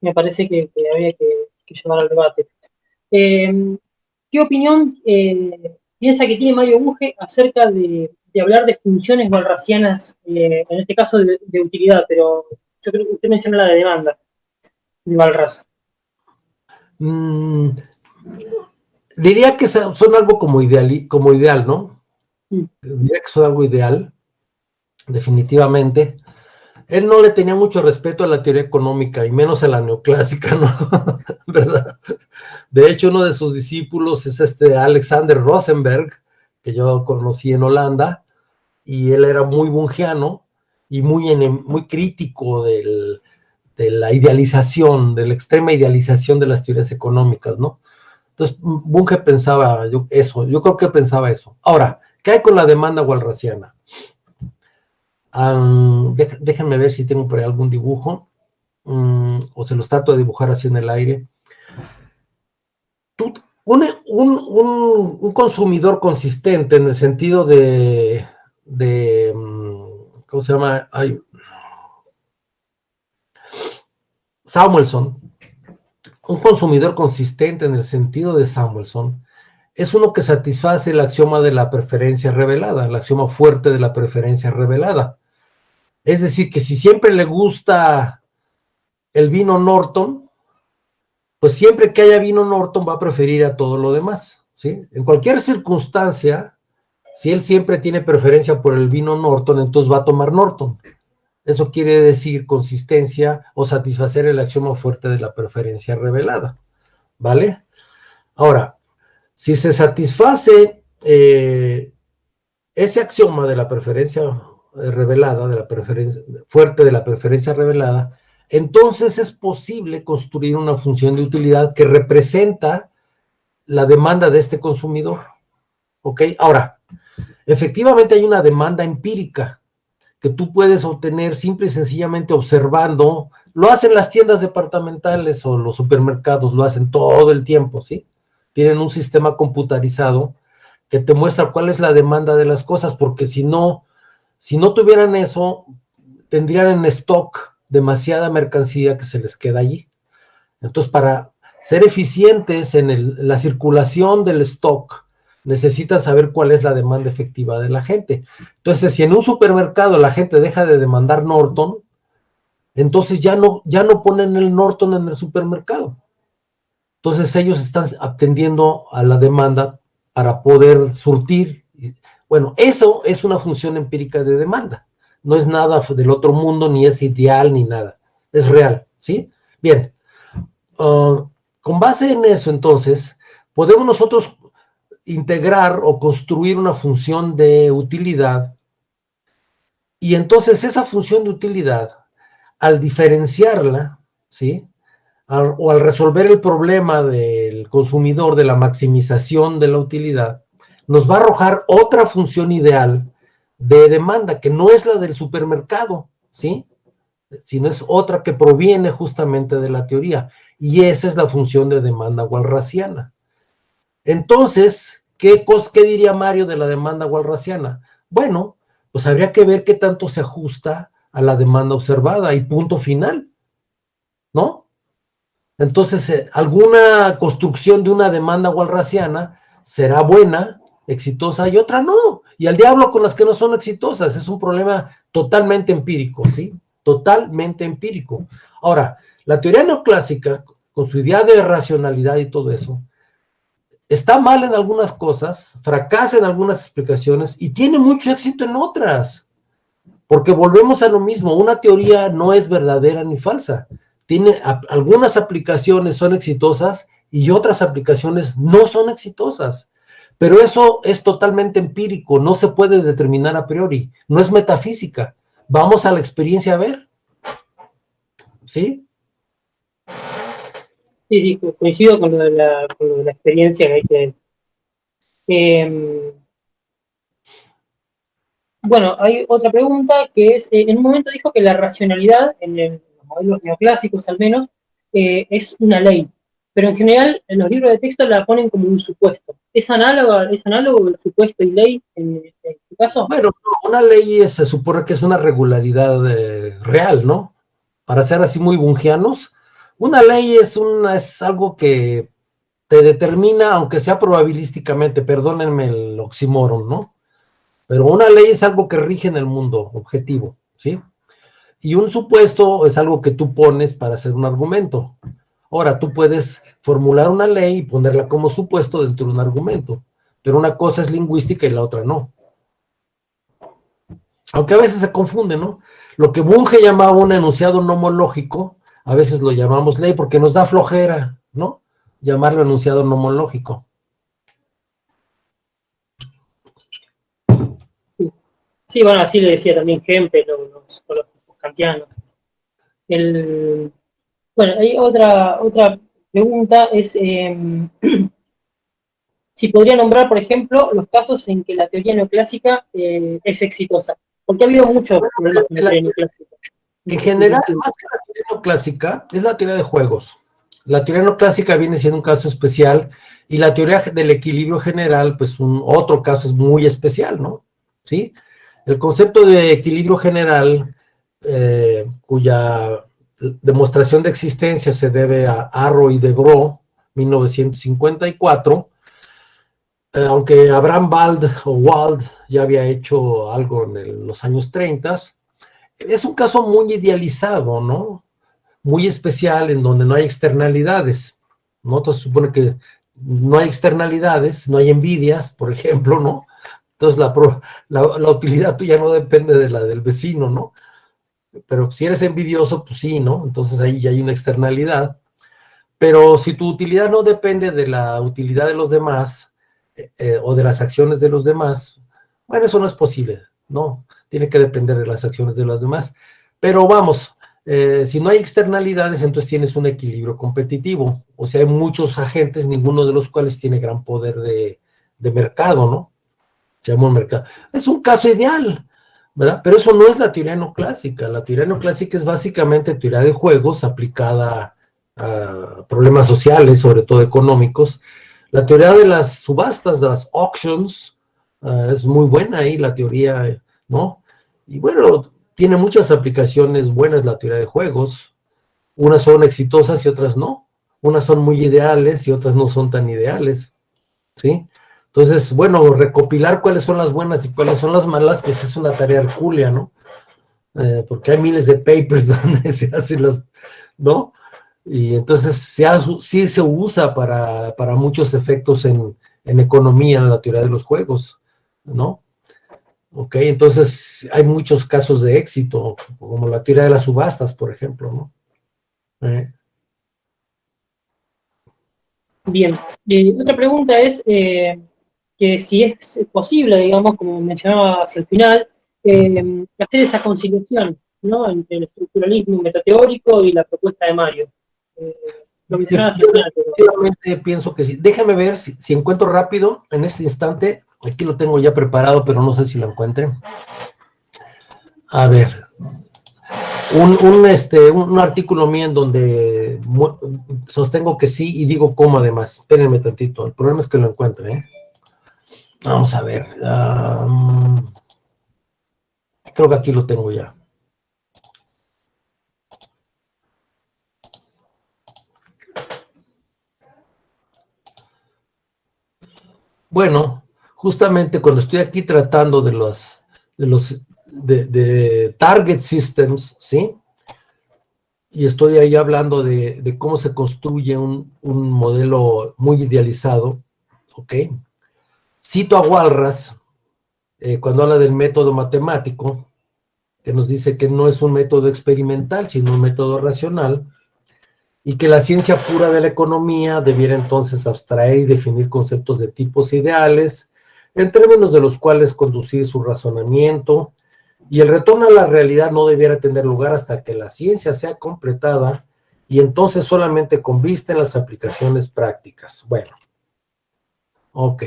Me parece que había que llevar al debate. ¿Qué opinión piensa que tiene Mario Bunge acerca de hablar de funciones walrasianas, en este caso de utilidad, pero yo creo que usted menciona la de demanda de Walras. Diría que son algo como ideal, ¿no? Diría que son algo ideal, definitivamente. Él no le tenía mucho respeto a la teoría económica y menos a la neoclásica, ¿no? ¿Verdad? De hecho, uno de sus discípulos es Alexander Rosenberg, que yo conocí en Holanda, y él era muy bungiano y muy crítico de la idealización, de la extrema idealización de las teorías económicas, ¿no? Entonces, Bunge pensaba yo creo que pensaba eso. Ahora, ¿qué hay con la demanda walrasiana? Déjenme ver si tengo por ahí algún dibujo, o se los trato de dibujar así en el aire. Un consumidor consistente en el sentido de ¿cómo se llama? Samuelson. Un consumidor consistente en el sentido de Samuelson es uno que satisface el axioma de la preferencia revelada, el axioma fuerte de la preferencia revelada. Es decir, que si siempre le gusta el vino Norton, pues siempre que haya vino Norton va a preferir a todo lo demás, ¿sí? En cualquier circunstancia, si él siempre tiene preferencia por el vino Norton, entonces va a tomar Norton. Eso quiere decir consistencia o satisfacer el axioma fuerte de la preferencia revelada, ¿vale? Ahora, si se satisface ese axioma de la preferencia revelada, de la preferencia fuerte de la preferencia revelada, entonces es posible construir una función de utilidad que representa la demanda de este consumidor. ¿Ok? Ahora, efectivamente hay una demanda empírica que tú puedes obtener simple y sencillamente observando. Lo hacen las tiendas departamentales o los supermercados, lo hacen todo el tiempo, ¿sí? Tienen un sistema computarizado que te muestra cuál es la demanda de las cosas, porque si no tuvieran eso, tendrían en stock demasiada mercancía que se les queda allí. Entonces, para ser eficientes en la circulación del stock, necesitan saber cuál es la demanda efectiva de la gente. Entonces, si en un supermercado la gente deja de demandar Norton, entonces ya no ponen el Norton en el supermercado. Entonces ellos están atendiendo a la demanda para poder surtir. Bueno, eso es una función empírica de demanda. No es nada del otro mundo, ni es ideal, ni nada. Es real, ¿sí? Bien. Con base en eso, entonces, podemos nosotros integrar o construir una función de utilidad, y entonces esa función de utilidad, al diferenciarla, ¿sí? O al resolver el problema del consumidor de la maximización de la utilidad, nos va a arrojar otra función ideal de demanda, que no es la del supermercado, ¿sí? Sino es otra que proviene justamente de la teoría, y esa es la función de demanda walrasiana. Entonces, ¿qué diría Mario de la demanda walrasiana? Bueno, pues habría que ver qué tanto se ajusta a la demanda observada y punto final, ¿no? Entonces, alguna construcción de una demanda walrasiana será buena, exitosa, y otra no. Y al diablo con las que no son exitosas. Es un problema totalmente empírico, ¿sí? Totalmente empírico. Ahora, la teoría neoclásica, con su idea de racionalidad y todo eso, está mal en algunas cosas, fracasa en algunas explicaciones y tiene mucho éxito en otras. Porque volvemos a lo mismo, una teoría no es verdadera ni falsa. Algunas aplicaciones son exitosas y otras aplicaciones no son exitosas. Pero eso es totalmente empírico, no se puede determinar a priori, no es metafísica. Vamos a la experiencia a ver. ¿Sí? Sí, coincido con lo de la experiencia que hay que... bueno, hay otra pregunta que es, en un momento dijo que la racionalidad, en los modelos neoclásicos al menos, es una ley, pero en general en los libros de texto la ponen como un supuesto. ¿Es análogo el supuesto y ley en este caso? Bueno, una ley se supone que es una regularidad real, ¿no? Para ser así muy bungianos, una ley es algo que te determina, aunque sea probabilísticamente, perdónenme el oxímoron, ¿no? Pero una ley es algo que rige en el mundo objetivo, ¿sí? Y un supuesto es algo que tú pones para hacer un argumento. Ahora, tú puedes formular una ley y ponerla como supuesto dentro de un argumento, pero una cosa es lingüística y la otra no. Aunque a veces se confunde, ¿no? Lo que Bunge llamaba un enunciado nomológico, a veces lo llamamos ley porque nos da flojera, ¿no? Llamarlo enunciado nomológico. Sí, bueno, así le decía también Hempel, los kantianos. Bueno, hay otra pregunta, es si podría nombrar, por ejemplo, los casos en que la teoría neoclásica es exitosa. Porque ha habido muchos problemas con la teoría neoclásica. En general, más que la teoría neoclásica, es la teoría de juegos. La teoría neoclásica viene siendo un caso especial y la teoría del equilibrio general, pues otro caso es muy especial, ¿no? ¿Sí? El concepto de equilibrio general, cuya demostración de existencia se debe a Arrow y Debreu, 1954, aunque Abraham Wald ya había hecho algo en los años 30, es un caso muy idealizado, ¿no? Muy especial en donde no hay externalidades, ¿no? Entonces se supone que no hay externalidades, no hay envidias, por ejemplo, ¿no? Entonces la utilidad tuya no depende de la del vecino, ¿no? Pero si eres envidioso, pues sí, ¿no? Entonces ahí ya hay una externalidad. Pero si tu utilidad no depende de la utilidad de los demás o de las acciones de los demás, bueno, eso no es posible, ¿no? Tiene que depender de las acciones de los demás. Pero vamos, si no hay externalidades, entonces tienes un equilibrio competitivo. O sea, hay muchos agentes, ninguno de los cuales tiene gran poder de mercado, ¿no? Se llama un mercado. Es un caso ideal, ¿verdad? Pero eso no es la teoría neoclásica. La teoría neoclásica es básicamente teoría de juegos aplicada a problemas sociales, sobre todo económicos. La teoría de las subastas, de las auctions, es muy buena ahí la teoría, ¿no? Y bueno, tiene muchas aplicaciones buenas la teoría de juegos. Unas son exitosas y otras no. Unas son muy ideales y otras no son tan ideales, ¿sí? Entonces, bueno, recopilar cuáles son las buenas y cuáles son las malas, pues es una tarea hercúlea, ¿no? Porque hay miles de papers donde se hacen las, ¿no? Y entonces sí se usa para muchos efectos en economía, en la teoría de los juegos, ¿no? Ok, entonces hay muchos casos de éxito, como la teoría de las subastas, por ejemplo, ¿no? Bien. Otra pregunta es que si es posible, digamos, como mencionaba hacia el final, hacer esa conciliación, ¿no? Entre el estructuralismo metateórico y la propuesta de Mario. Lo mencionaba hacia el final. Definitivamente pienso que sí. Déjame ver si encuentro rápido en este instante. Aquí lo tengo ya preparado, pero no sé si lo encuentre. A ver, un artículo mío en donde sostengo que sí y digo cómo además. Espérenme tantito, el problema es que lo encuentre, ¿eh? Vamos a ver. Creo que aquí lo tengo ya. Bueno, justamente cuando estoy aquí tratando de target systems, ¿sí? Y estoy ahí hablando de cómo se construye un modelo muy idealizado, ¿ok? Cito a Walras cuando habla del método matemático, que nos dice que no es un método experimental, sino un método racional, y que la ciencia pura de la economía debiera entonces abstraer y definir conceptos de tipos ideales, en términos de los cuales conducir su razonamiento, y el retorno a la realidad no debiera tener lugar hasta que la ciencia sea completada y entonces solamente con vista en las aplicaciones prácticas. Bueno, ok.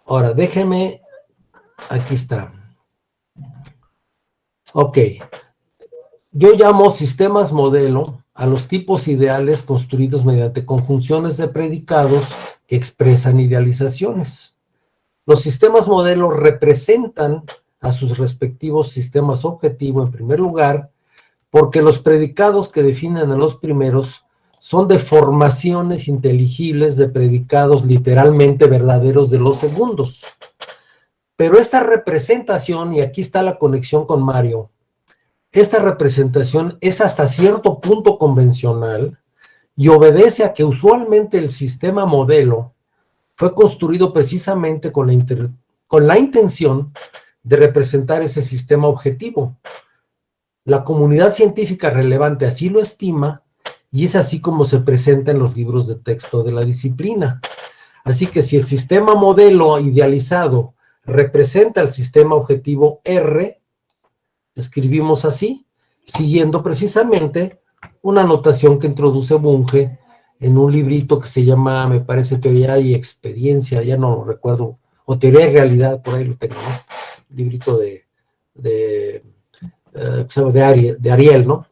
Ahora, déjeme, aquí está. Ok, yo llamo sistemas modelo a los tipos ideales construidos mediante conjunciones de predicados que expresan idealizaciones. Los sistemas modelo representan a sus respectivos sistemas objetivo en primer lugar, porque los predicados que definen a los primeros son deformaciones inteligibles de predicados literalmente verdaderos de los segundos. Pero esta representación, y aquí está la conexión con Mario, esta representación es hasta cierto punto convencional y obedece a que usualmente el sistema modelo fue construido precisamente con la intención de representar ese sistema objetivo. La comunidad científica relevante así lo estima y es así como se presenta en los libros de texto de la disciplina. Así que si el sistema modelo idealizado representa el sistema objetivo R, escribimos así, siguiendo precisamente una notación que introduce Bunge en un librito que se llama, me parece, Teoría y Experiencia, ya no lo recuerdo, o Teoría y Realidad, por ahí lo tengo, ¿no? Librito de Ariel, ¿no?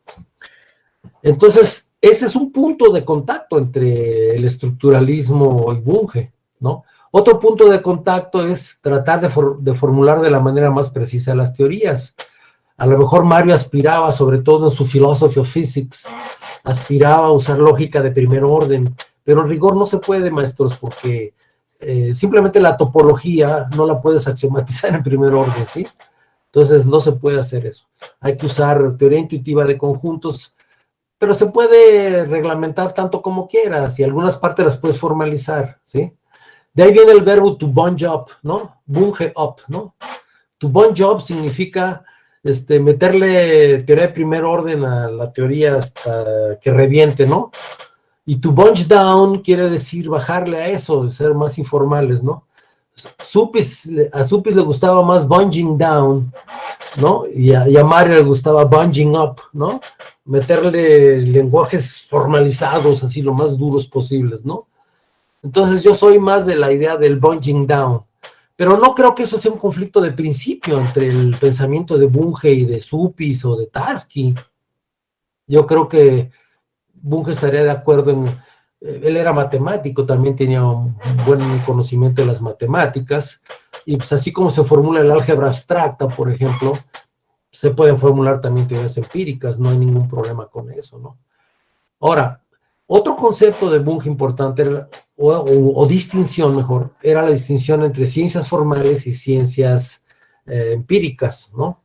Entonces, ese es un punto de contacto entre el estructuralismo y Bunge, ¿no? Otro punto de contacto es tratar de formular de la manera más precisa las teorías. A lo mejor Mario aspiraba, sobre todo en su Philosophy of Physics, aspiraba a usar lógica de primer orden, pero en rigor no se puede, maestros, porque simplemente la topología no la puedes axiomatizar en primer orden, ¿sí? Entonces no se puede hacer eso. Hay que usar teoría intuitiva de conjuntos, pero se puede reglamentar tanto como quieras y algunas partes las puedes formalizar, ¿sí? De ahí viene el verbo to bunge up, ¿no? Bunge up, ¿no? To bunge up significa meterle teoría de primer orden a la teoría hasta que reviente, ¿no? Y to bunge down quiere decir bajarle a eso, ser más informales, ¿no? A Supis le gustaba más bunging down, ¿no? Y a Mario le gustaba bunging up, ¿no? Meterle lenguajes formalizados, así lo más duros posibles, ¿no? Entonces yo soy más de la idea del bunging down, pero no creo que eso sea un conflicto de principio entre el pensamiento de Bunge y de Supis o de Tarski. Yo creo que Bunge estaría de acuerdo en... Él era matemático, también tenía un buen conocimiento de las matemáticas, y pues así como se formula el álgebra abstracta, por ejemplo, se pueden formular también teorías empíricas, no hay ningún problema con eso, ¿no? Ahora, otro concepto de Bunge importante, era, o distinción mejor, era la distinción entre ciencias formales y ciencias empíricas, ¿no?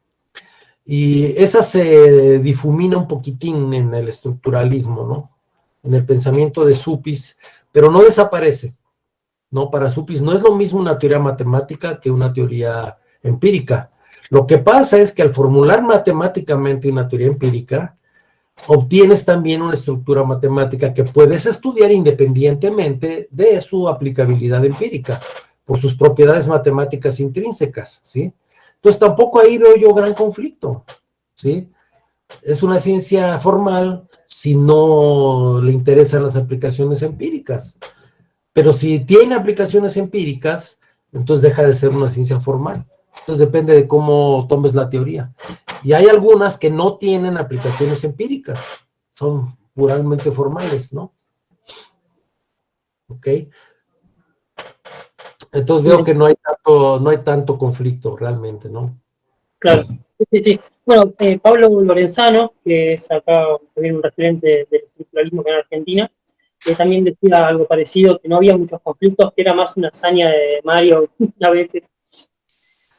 Y esa se difumina un poquitín en el estructuralismo, ¿no? En el pensamiento de Supis, pero no desaparece, ¿no? Para Supis no es lo mismo una teoría matemática que una teoría empírica. Lo que pasa es que al formular matemáticamente una teoría empírica, obtienes también una estructura matemática que puedes estudiar independientemente de su aplicabilidad empírica, por sus propiedades matemáticas intrínsecas, ¿sí? Entonces tampoco ahí veo yo gran conflicto, ¿sí? Es una ciencia formal si no le interesan las aplicaciones empíricas, pero si tiene aplicaciones empíricas, entonces deja de ser una ciencia formal. Entonces depende de cómo tomes la teoría. Y hay algunas que no tienen aplicaciones empíricas, son puramente formales, ¿no? ¿Ok? Entonces veo que no hay tanto conflicto realmente, ¿no? Claro, sí, sí. Bueno, Pablo Lorenzano, que es acá también un referente del estructuralismo acá en Argentina, también decía algo parecido, que no había muchos conflictos, que era más una hazaña de Mario a veces.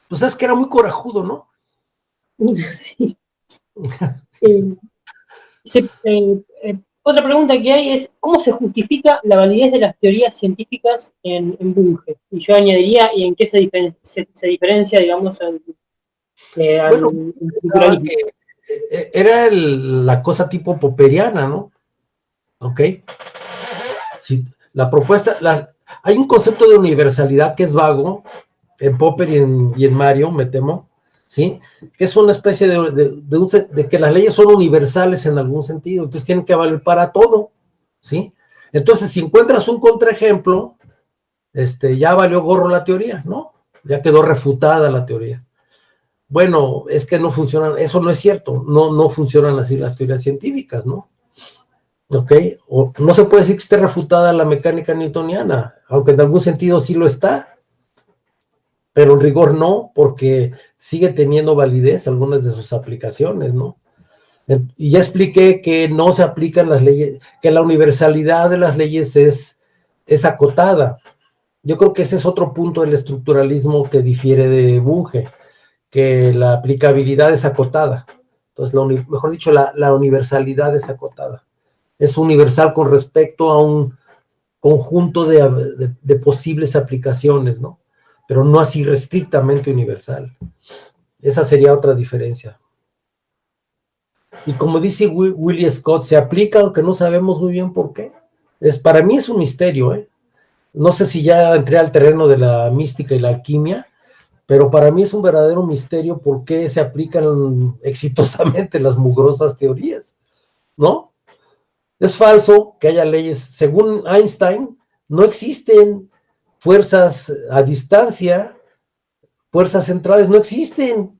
Pues es que era muy corajudo, ¿no? Sí. Otra pregunta que hay es, ¿cómo se justifica la validez de las teorías científicas en Bunge? Y yo añadiría, ¿y en qué se diferencia, digamos, al Bueno, pensaba estructuralismo? que era la cosa tipo popperiana, ¿no? ¿Ok? Sí, la propuesta, hay un concepto de universalidad que es vago en Popper y en Mario, me temo, ¿sí? Que es una especie de que las leyes son universales en algún sentido, entonces tienen que valer para todo, ¿sí? Entonces, si encuentras un contraejemplo, ya valió gorro la teoría, ¿no? Ya quedó refutada la teoría. Bueno, es que no funcionan, eso no es cierto, no funcionan así las teorías científicas, ¿no? ¿Ok? O no se puede decir que esté refutada la mecánica newtoniana, aunque en algún sentido sí lo está, pero en rigor no, porque sigue teniendo validez algunas de sus aplicaciones, ¿no? Y ya expliqué que no se aplican las leyes, que la universalidad de las leyes es acotada. Yo creo que ese es otro punto del estructuralismo que difiere de Bunge, que la aplicabilidad es acotada. Entonces, mejor dicho, la universalidad es acotada. Es universal con respecto a un conjunto de posibles aplicaciones, ¿no? Pero no así restrictamente universal. Esa sería otra diferencia. Y como dice Willie Scott, se aplica aunque no sabemos muy bien por qué. Para mí es un misterio, ¿eh? No sé si ya entré al terreno de la mística y la alquimia, pero para mí es un verdadero misterio por qué se aplican exitosamente las mugrosas teorías, ¿no? Es falso que haya leyes. Según Einstein, no existen fuerzas a distancia, fuerzas centrales, no existen.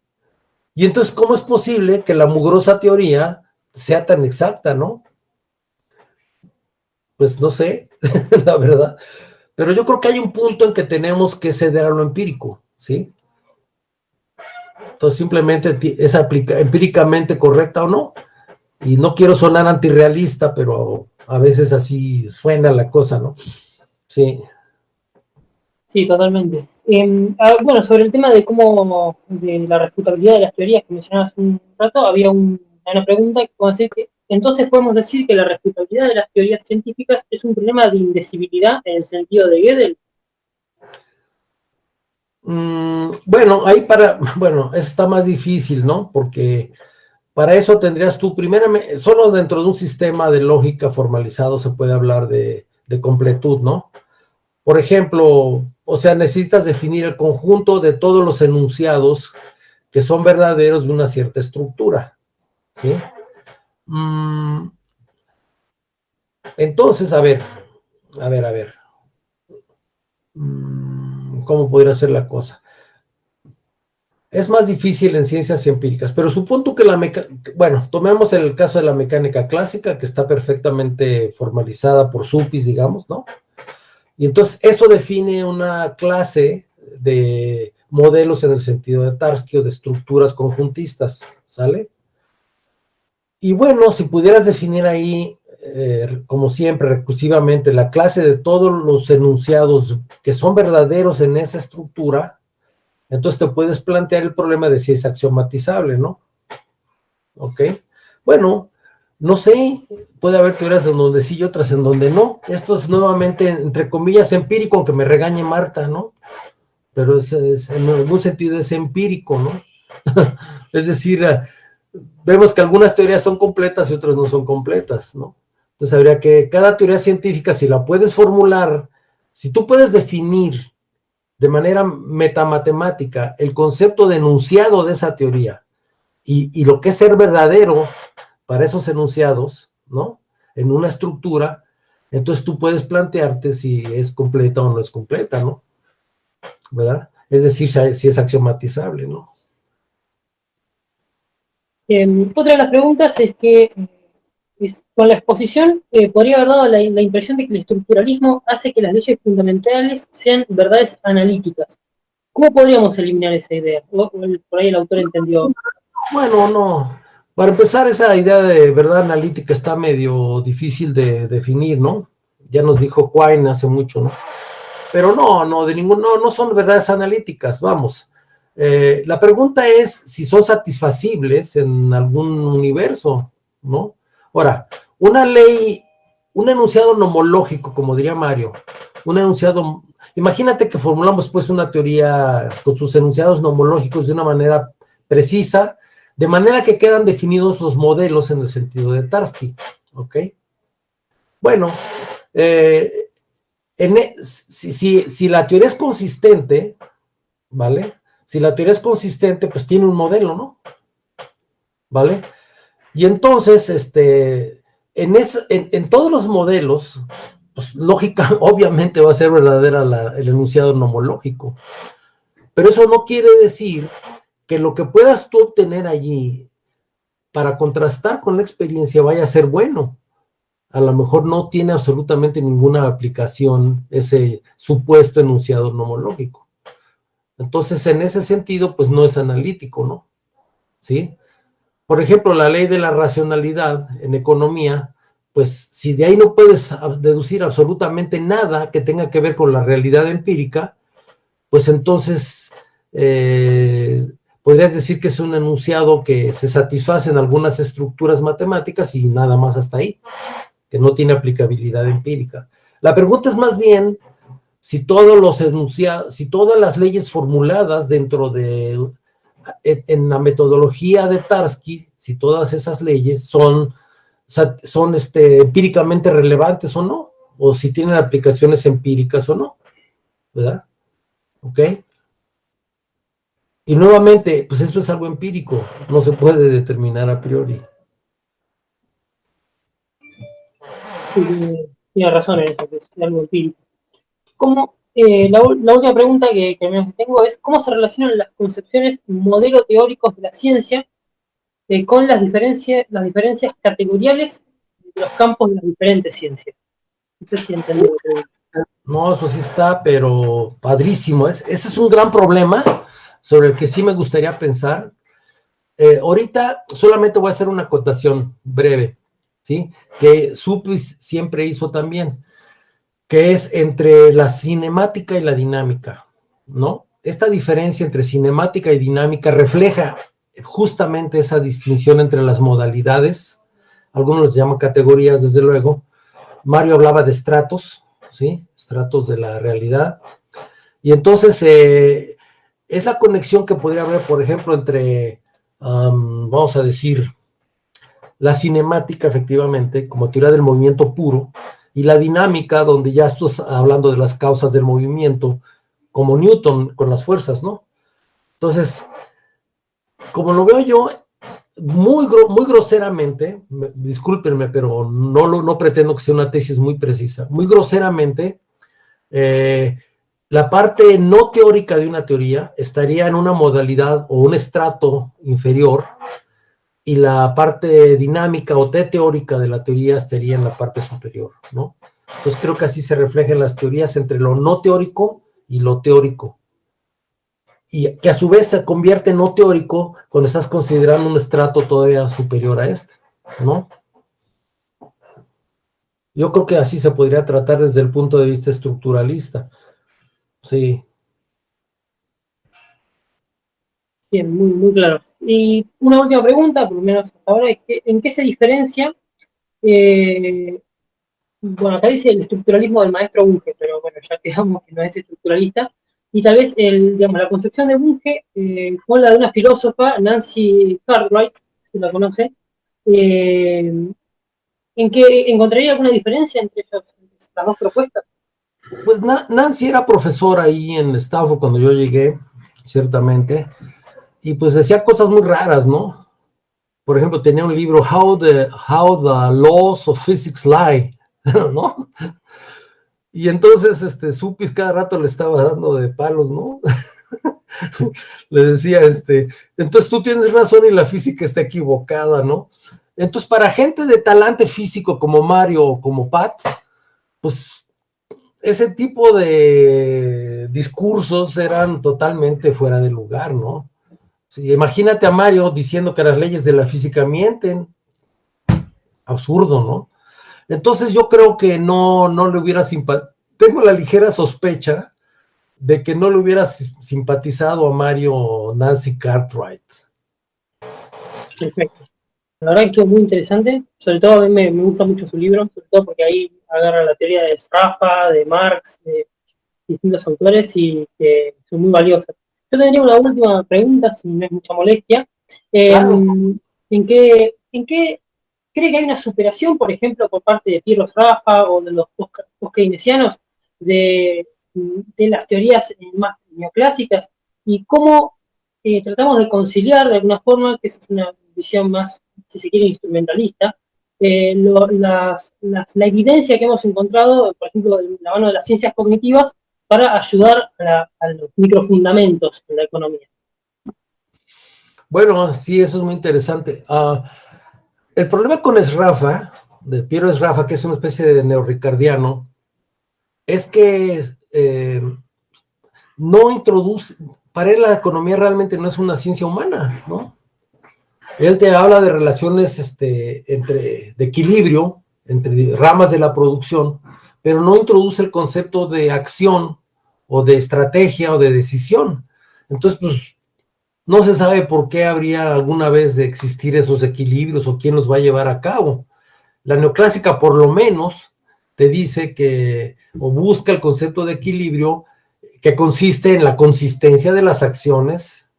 Y entonces, ¿cómo es posible que la mugrosa teoría sea tan exacta, no? Pues no sé, la verdad. Pero yo creo que hay un punto en que tenemos que ceder a lo empírico, ¿sí? Entonces, simplemente es empíricamente correcta o no. Y no quiero sonar antirrealista, pero a veces así suena la cosa, ¿no? Sí. Sí, totalmente. Bueno, sobre el tema de la refutabilidad de las teorías que mencionabas un rato, había una pregunta que puede decir que entonces podemos decir que la refutabilidad de las teorías científicas es un problema de indecibilidad en el sentido de Gödel. Bueno, bueno, eso está más difícil, ¿no? Porque para eso tendrías tú, primeramente, solo dentro de un sistema de lógica formalizado se puede hablar de completud, ¿no? Por ejemplo, o sea, necesitas definir el conjunto de todos los enunciados que son verdaderos de una cierta estructura, ¿sí? Entonces, a ver. ¿Cómo podría ser la cosa? Es más difícil en ciencias empíricas, pero supongo que bueno, tomemos el caso de la mecánica clásica, que está perfectamente formalizada por Supis, digamos, ¿no? Y entonces eso define una clase de modelos en el sentido de Tarski o de estructuras conjuntistas, ¿sale? Y bueno, si pudieras definir ahí, como siempre, recursivamente, la clase de todos los enunciados que son verdaderos en esa estructura, entonces te puedes plantear el problema de si es axiomatizable, ¿no? ¿Ok? Bueno, no sé, puede haber teorías en donde sí y otras en donde no. Esto es nuevamente, entre comillas, empírico, aunque me regañe Marta, ¿no? Pero en algún sentido es empírico, ¿no? Es decir, vemos que algunas teorías son completas y otras no son completas, ¿no? Entonces habría que, cada teoría científica, si la puedes formular, si tú puedes definir de manera metamatemática el concepto de enunciado de esa teoría y lo que es ser verdadero para esos enunciados, ¿no? En una estructura, entonces tú puedes plantearte si es completa o no es completa, ¿no? ¿Verdad? Es decir, si es axiomatizable, ¿no? Otra de las preguntas es que con la exposición podría haber dado la impresión de que el estructuralismo hace que las leyes fundamentales sean verdades analíticas. ¿Cómo podríamos eliminar esa idea? Por ahí el autor entendió. Bueno, no. Para empezar, esa idea de verdad analítica está medio difícil de definir, ¿no? Ya nos dijo Quine hace mucho, ¿no? Pero no son verdades analíticas, vamos. La pregunta es si son satisfacibles en algún universo, ¿no? Ahora, una ley, un enunciado nomológico, como diría Mario, un enunciado, imagínate que formulamos pues una teoría con sus enunciados nomológicos de una manera precisa, de manera que quedan definidos los modelos en el sentido de Tarski, ¿ok? Bueno, si la teoría es consistente, ¿vale? Si la teoría es consistente, pues tiene un modelo, ¿no? ¿Vale? Y entonces, en todos los modelos, pues lógica, obviamente va a ser verdadera el enunciado nomológico. Pero eso no quiere decir que lo que puedas tú obtener allí para contrastar con la experiencia vaya a ser bueno. A lo mejor no tiene absolutamente ninguna aplicación ese supuesto enunciado nomológico. Entonces, en ese sentido, pues no es analítico, ¿no? ¿Sí? Por ejemplo, la ley de la racionalidad en economía, pues si de ahí no puedes deducir absolutamente nada que tenga que ver con la realidad empírica, pues entonces podrías decir que es un enunciado que se satisface en algunas estructuras matemáticas y nada más hasta ahí, que no tiene aplicabilidad empírica. La pregunta es más bien si todos los enunciados, si todas las leyes formuladas dentro de en la metodología de Tarski, si todas esas leyes son empíricamente relevantes o no, o si tienen aplicaciones empíricas o no, ¿verdad? ¿Ok? Y nuevamente, pues eso es algo empírico, no se puede determinar a priori. Sí, tiene razón en eso, que es algo empírico. La última pregunta que tengo es, ¿cómo se relacionan las concepciones modelo teóricos de la ciencia con las diferencias categoriales de los campos de las diferentes ciencias? No sé si entendí la pregunta. No, eso sí está, pero padrísimo. Ese es un gran problema sobre el que sí me gustaría pensar. Ahorita solamente voy a hacer una acotación breve, ¿sí? Que Suplis siempre hizo también, que es entre la cinemática y la dinámica, ¿no? Esta diferencia entre cinemática y dinámica refleja justamente esa distinción entre las modalidades, algunos les llaman categorías, desde luego. Mario hablaba de estratos, ¿sí? Estratos de la realidad. Y entonces es la conexión que podría haber, por ejemplo, entre, vamos a decir, la cinemática, efectivamente, como teoría del movimiento puro, y la dinámica, donde ya estás hablando de las causas del movimiento, como Newton con las fuerzas, ¿no? Entonces, como lo veo yo, muy groseramente, discúlpenme, pero no pretendo que sea una tesis muy precisa, muy groseramente, la parte no teórica de una teoría estaría en una modalidad o un estrato inferior, y la parte dinámica o teórica de la teoría estaría en la parte superior, ¿no? Entonces creo que así se reflejan las teorías entre lo no teórico y lo teórico, y que a su vez se convierte en no teórico cuando estás considerando un estrato todavía superior a este, ¿no? Yo creo que así se podría tratar desde el punto de vista estructuralista. Sí. Bien, muy claro. Y una última pregunta, por lo menos hasta ahora, es que, ¿en qué se diferencia? eh, bueno, acá dice el estructuralismo del maestro Bunge, pero bueno, ya quedamos que no es estructuralista. Y tal vez digamos, la concepción de Bunge con la de una filósofa, Nancy Cartwright, si la conoce, eh, ¿en qué encontraría alguna diferencia entre las dos propuestas? Pues Nancy era profesora ahí en Stanford cuando yo llegué, ciertamente, y pues decía cosas muy raras, ¿no? Por ejemplo, tenía un libro, How the Laws of Physics Lie, ¿no? Y entonces, Supis cada rato le estaba dando de palos, ¿no? Le decía, entonces tú tienes razón y la física está equivocada, ¿no? Entonces, para gente de talante físico como Mario o como Pat, pues ese tipo de discursos eran totalmente fuera de lugar, ¿no? Sí, imagínate a Mario diciendo que las leyes de la física mienten, absurdo, ¿no? Entonces yo creo que no le hubiera simpatizado, tengo la ligera sospecha de que no le hubiera simpatizado a Mario Nancy Cartwright. Perfecto. La verdad que estuvo muy interesante, sobre todo a mí me gusta mucho su libro, sobre todo porque ahí agarra la teoría de Sraffa, de Marx, de distintos autores y que son muy valiosas. Yo tendría una última pregunta, si no es mucha molestia. Claro. En qué cree que hay una superación, por ejemplo, por parte de Piero Sraffa o de los post-keynesianos de las teorías más neoclásicas y cómo tratamos de conciliar de alguna forma, que esa es una visión más, si se quiere, instrumentalista, la evidencia que hemos encontrado, por ejemplo, en la mano de las ciencias cognitivas, para ayudar a los microfundamentos en la economía. Bueno, sí, eso es muy interesante. El problema con Sraffa, de Piero Sraffa, que es una especie de neorricardiano, es que no introduce, para él la economía realmente no es una ciencia humana, ¿no? Él te habla de relaciones de equilibrio entre ramas de la producción, pero no introduce el concepto de acción o de estrategia o de decisión. Entonces, pues, no se sabe por qué habría alguna vez de existir esos equilibrios o quién los va a llevar a cabo. La neoclásica, por lo menos, te dice que, o busca el concepto de equilibrio que consiste en la consistencia de las acciones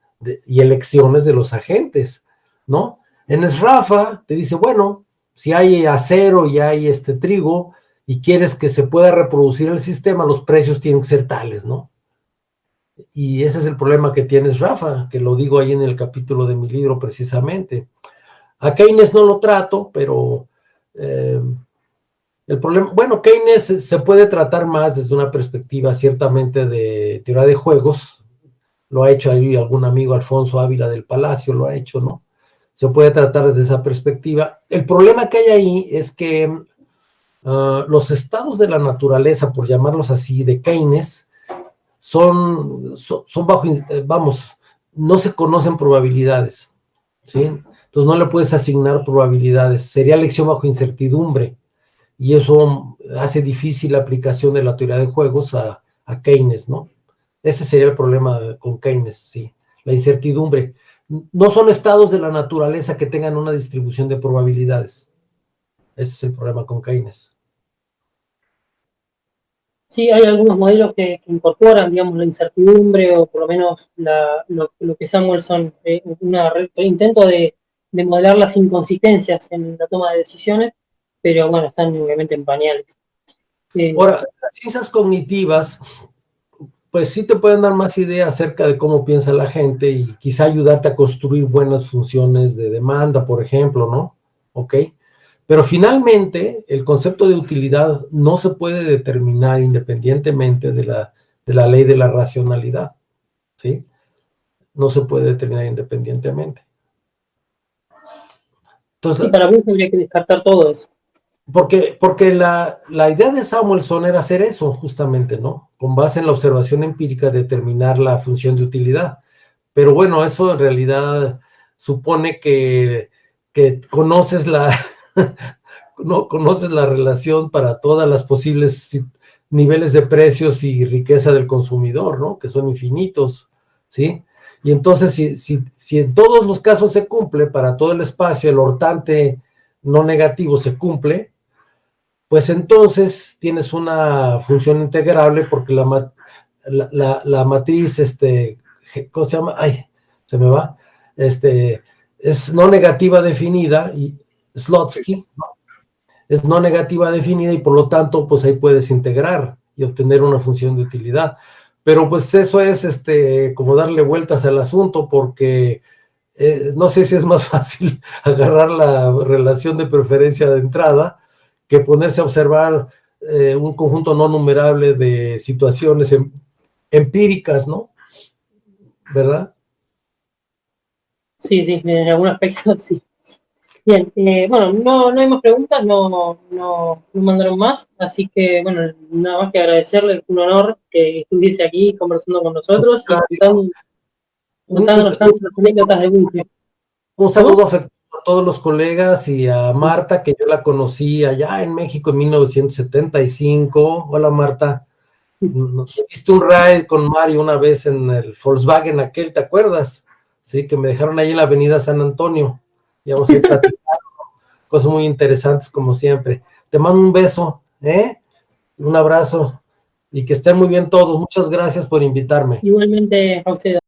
y elecciones de los agentes, ¿no? En SRAFA te dice, bueno, si hay acero y hay trigo y quieres que se pueda reproducir el sistema, los precios tienen que ser tales, ¿no? Y ese es el problema que tiene SRAFA, que lo digo ahí en el capítulo de mi libro precisamente. A Keynes no lo trato, pero el problema, bueno, Keynes se puede tratar más desde una perspectiva ciertamente de teoría de juegos, lo ha hecho ahí algún amigo Alfonso Ávila del Palacio, lo ha hecho, ¿no? Se puede tratar desde esa perspectiva. El problema que hay ahí es que los estados de la naturaleza, por llamarlos así, de Keynes, son bajo, vamos, no se conocen probabilidades, ¿sí? Entonces no le puedes asignar probabilidades, sería elección bajo incertidumbre, y eso hace difícil la aplicación de la teoría de juegos a Keynes, ¿no? Ese sería el problema con Keynes, sí, la incertidumbre. No son estados de la naturaleza que tengan una distribución de probabilidades. Ese es el problema con Keynes. Sí, hay algunos modelos que incorporan, digamos, la incertidumbre o por lo menos lo que Samuelson, un intento de modelar las inconsistencias en la toma de decisiones, pero bueno, están obviamente en pañales. Ahora, las ciencias cognitivas, pues sí te pueden dar más idea acerca de cómo piensa la gente y quizá ayudarte a construir buenas funciones de demanda, por ejemplo, ¿no? ¿Ok? Pero finalmente, el concepto de utilidad no se puede determinar independientemente de la ley de la racionalidad, ¿sí? No se puede determinar independientemente. Entonces, sí, para mí habría que descartar todo eso. Porque la idea de Samuelson era hacer eso, justamente, ¿no? Con base en la observación empírica, determinar la función de utilidad. Pero bueno, eso en realidad supone que conoces no conoces la relación para todas las posibles niveles de precios y riqueza del consumidor, ¿no? Que son infinitos, ¿sí? Y entonces, si en todos los casos se cumple, para todo el espacio, el hortante no negativo se cumple, pues entonces tienes una función integrable porque la matriz, ¿cómo se llama? Ay, se me va. Es no negativa definida y Slotsky, ¿no? Es no negativa definida y por lo tanto, pues ahí puedes integrar y obtener una función de utilidad. Pero pues eso es como darle vueltas al asunto porque no sé si es más fácil agarrar la relación de preferencia de entrada que ponerse a observar un conjunto no numerable de situaciones empíricas, ¿no? ¿Verdad? Sí, sí, en algún aspecto sí. Bien, bueno, no hay más preguntas, no mandaron más, así que bueno, nada más que agradecerle, un honor que estuviese aquí conversando con nosotros y contándonos tantas anécdotas de buque. Un ¿Cómo? saludo afectuoso a todos los colegas y a Marta, que yo la conocí allá en México en 1975. Hola Marta. Hiciste un ride con Mario una vez en el Volkswagen aquel, ¿te acuerdas? Sí, que me dejaron ahí en la avenida San Antonio. Y vamos a ir platicando cosas muy interesantes como siempre. Te mando un beso, un abrazo y que estén muy bien todos. Muchas gracias por invitarme. Igualmente a ustedes.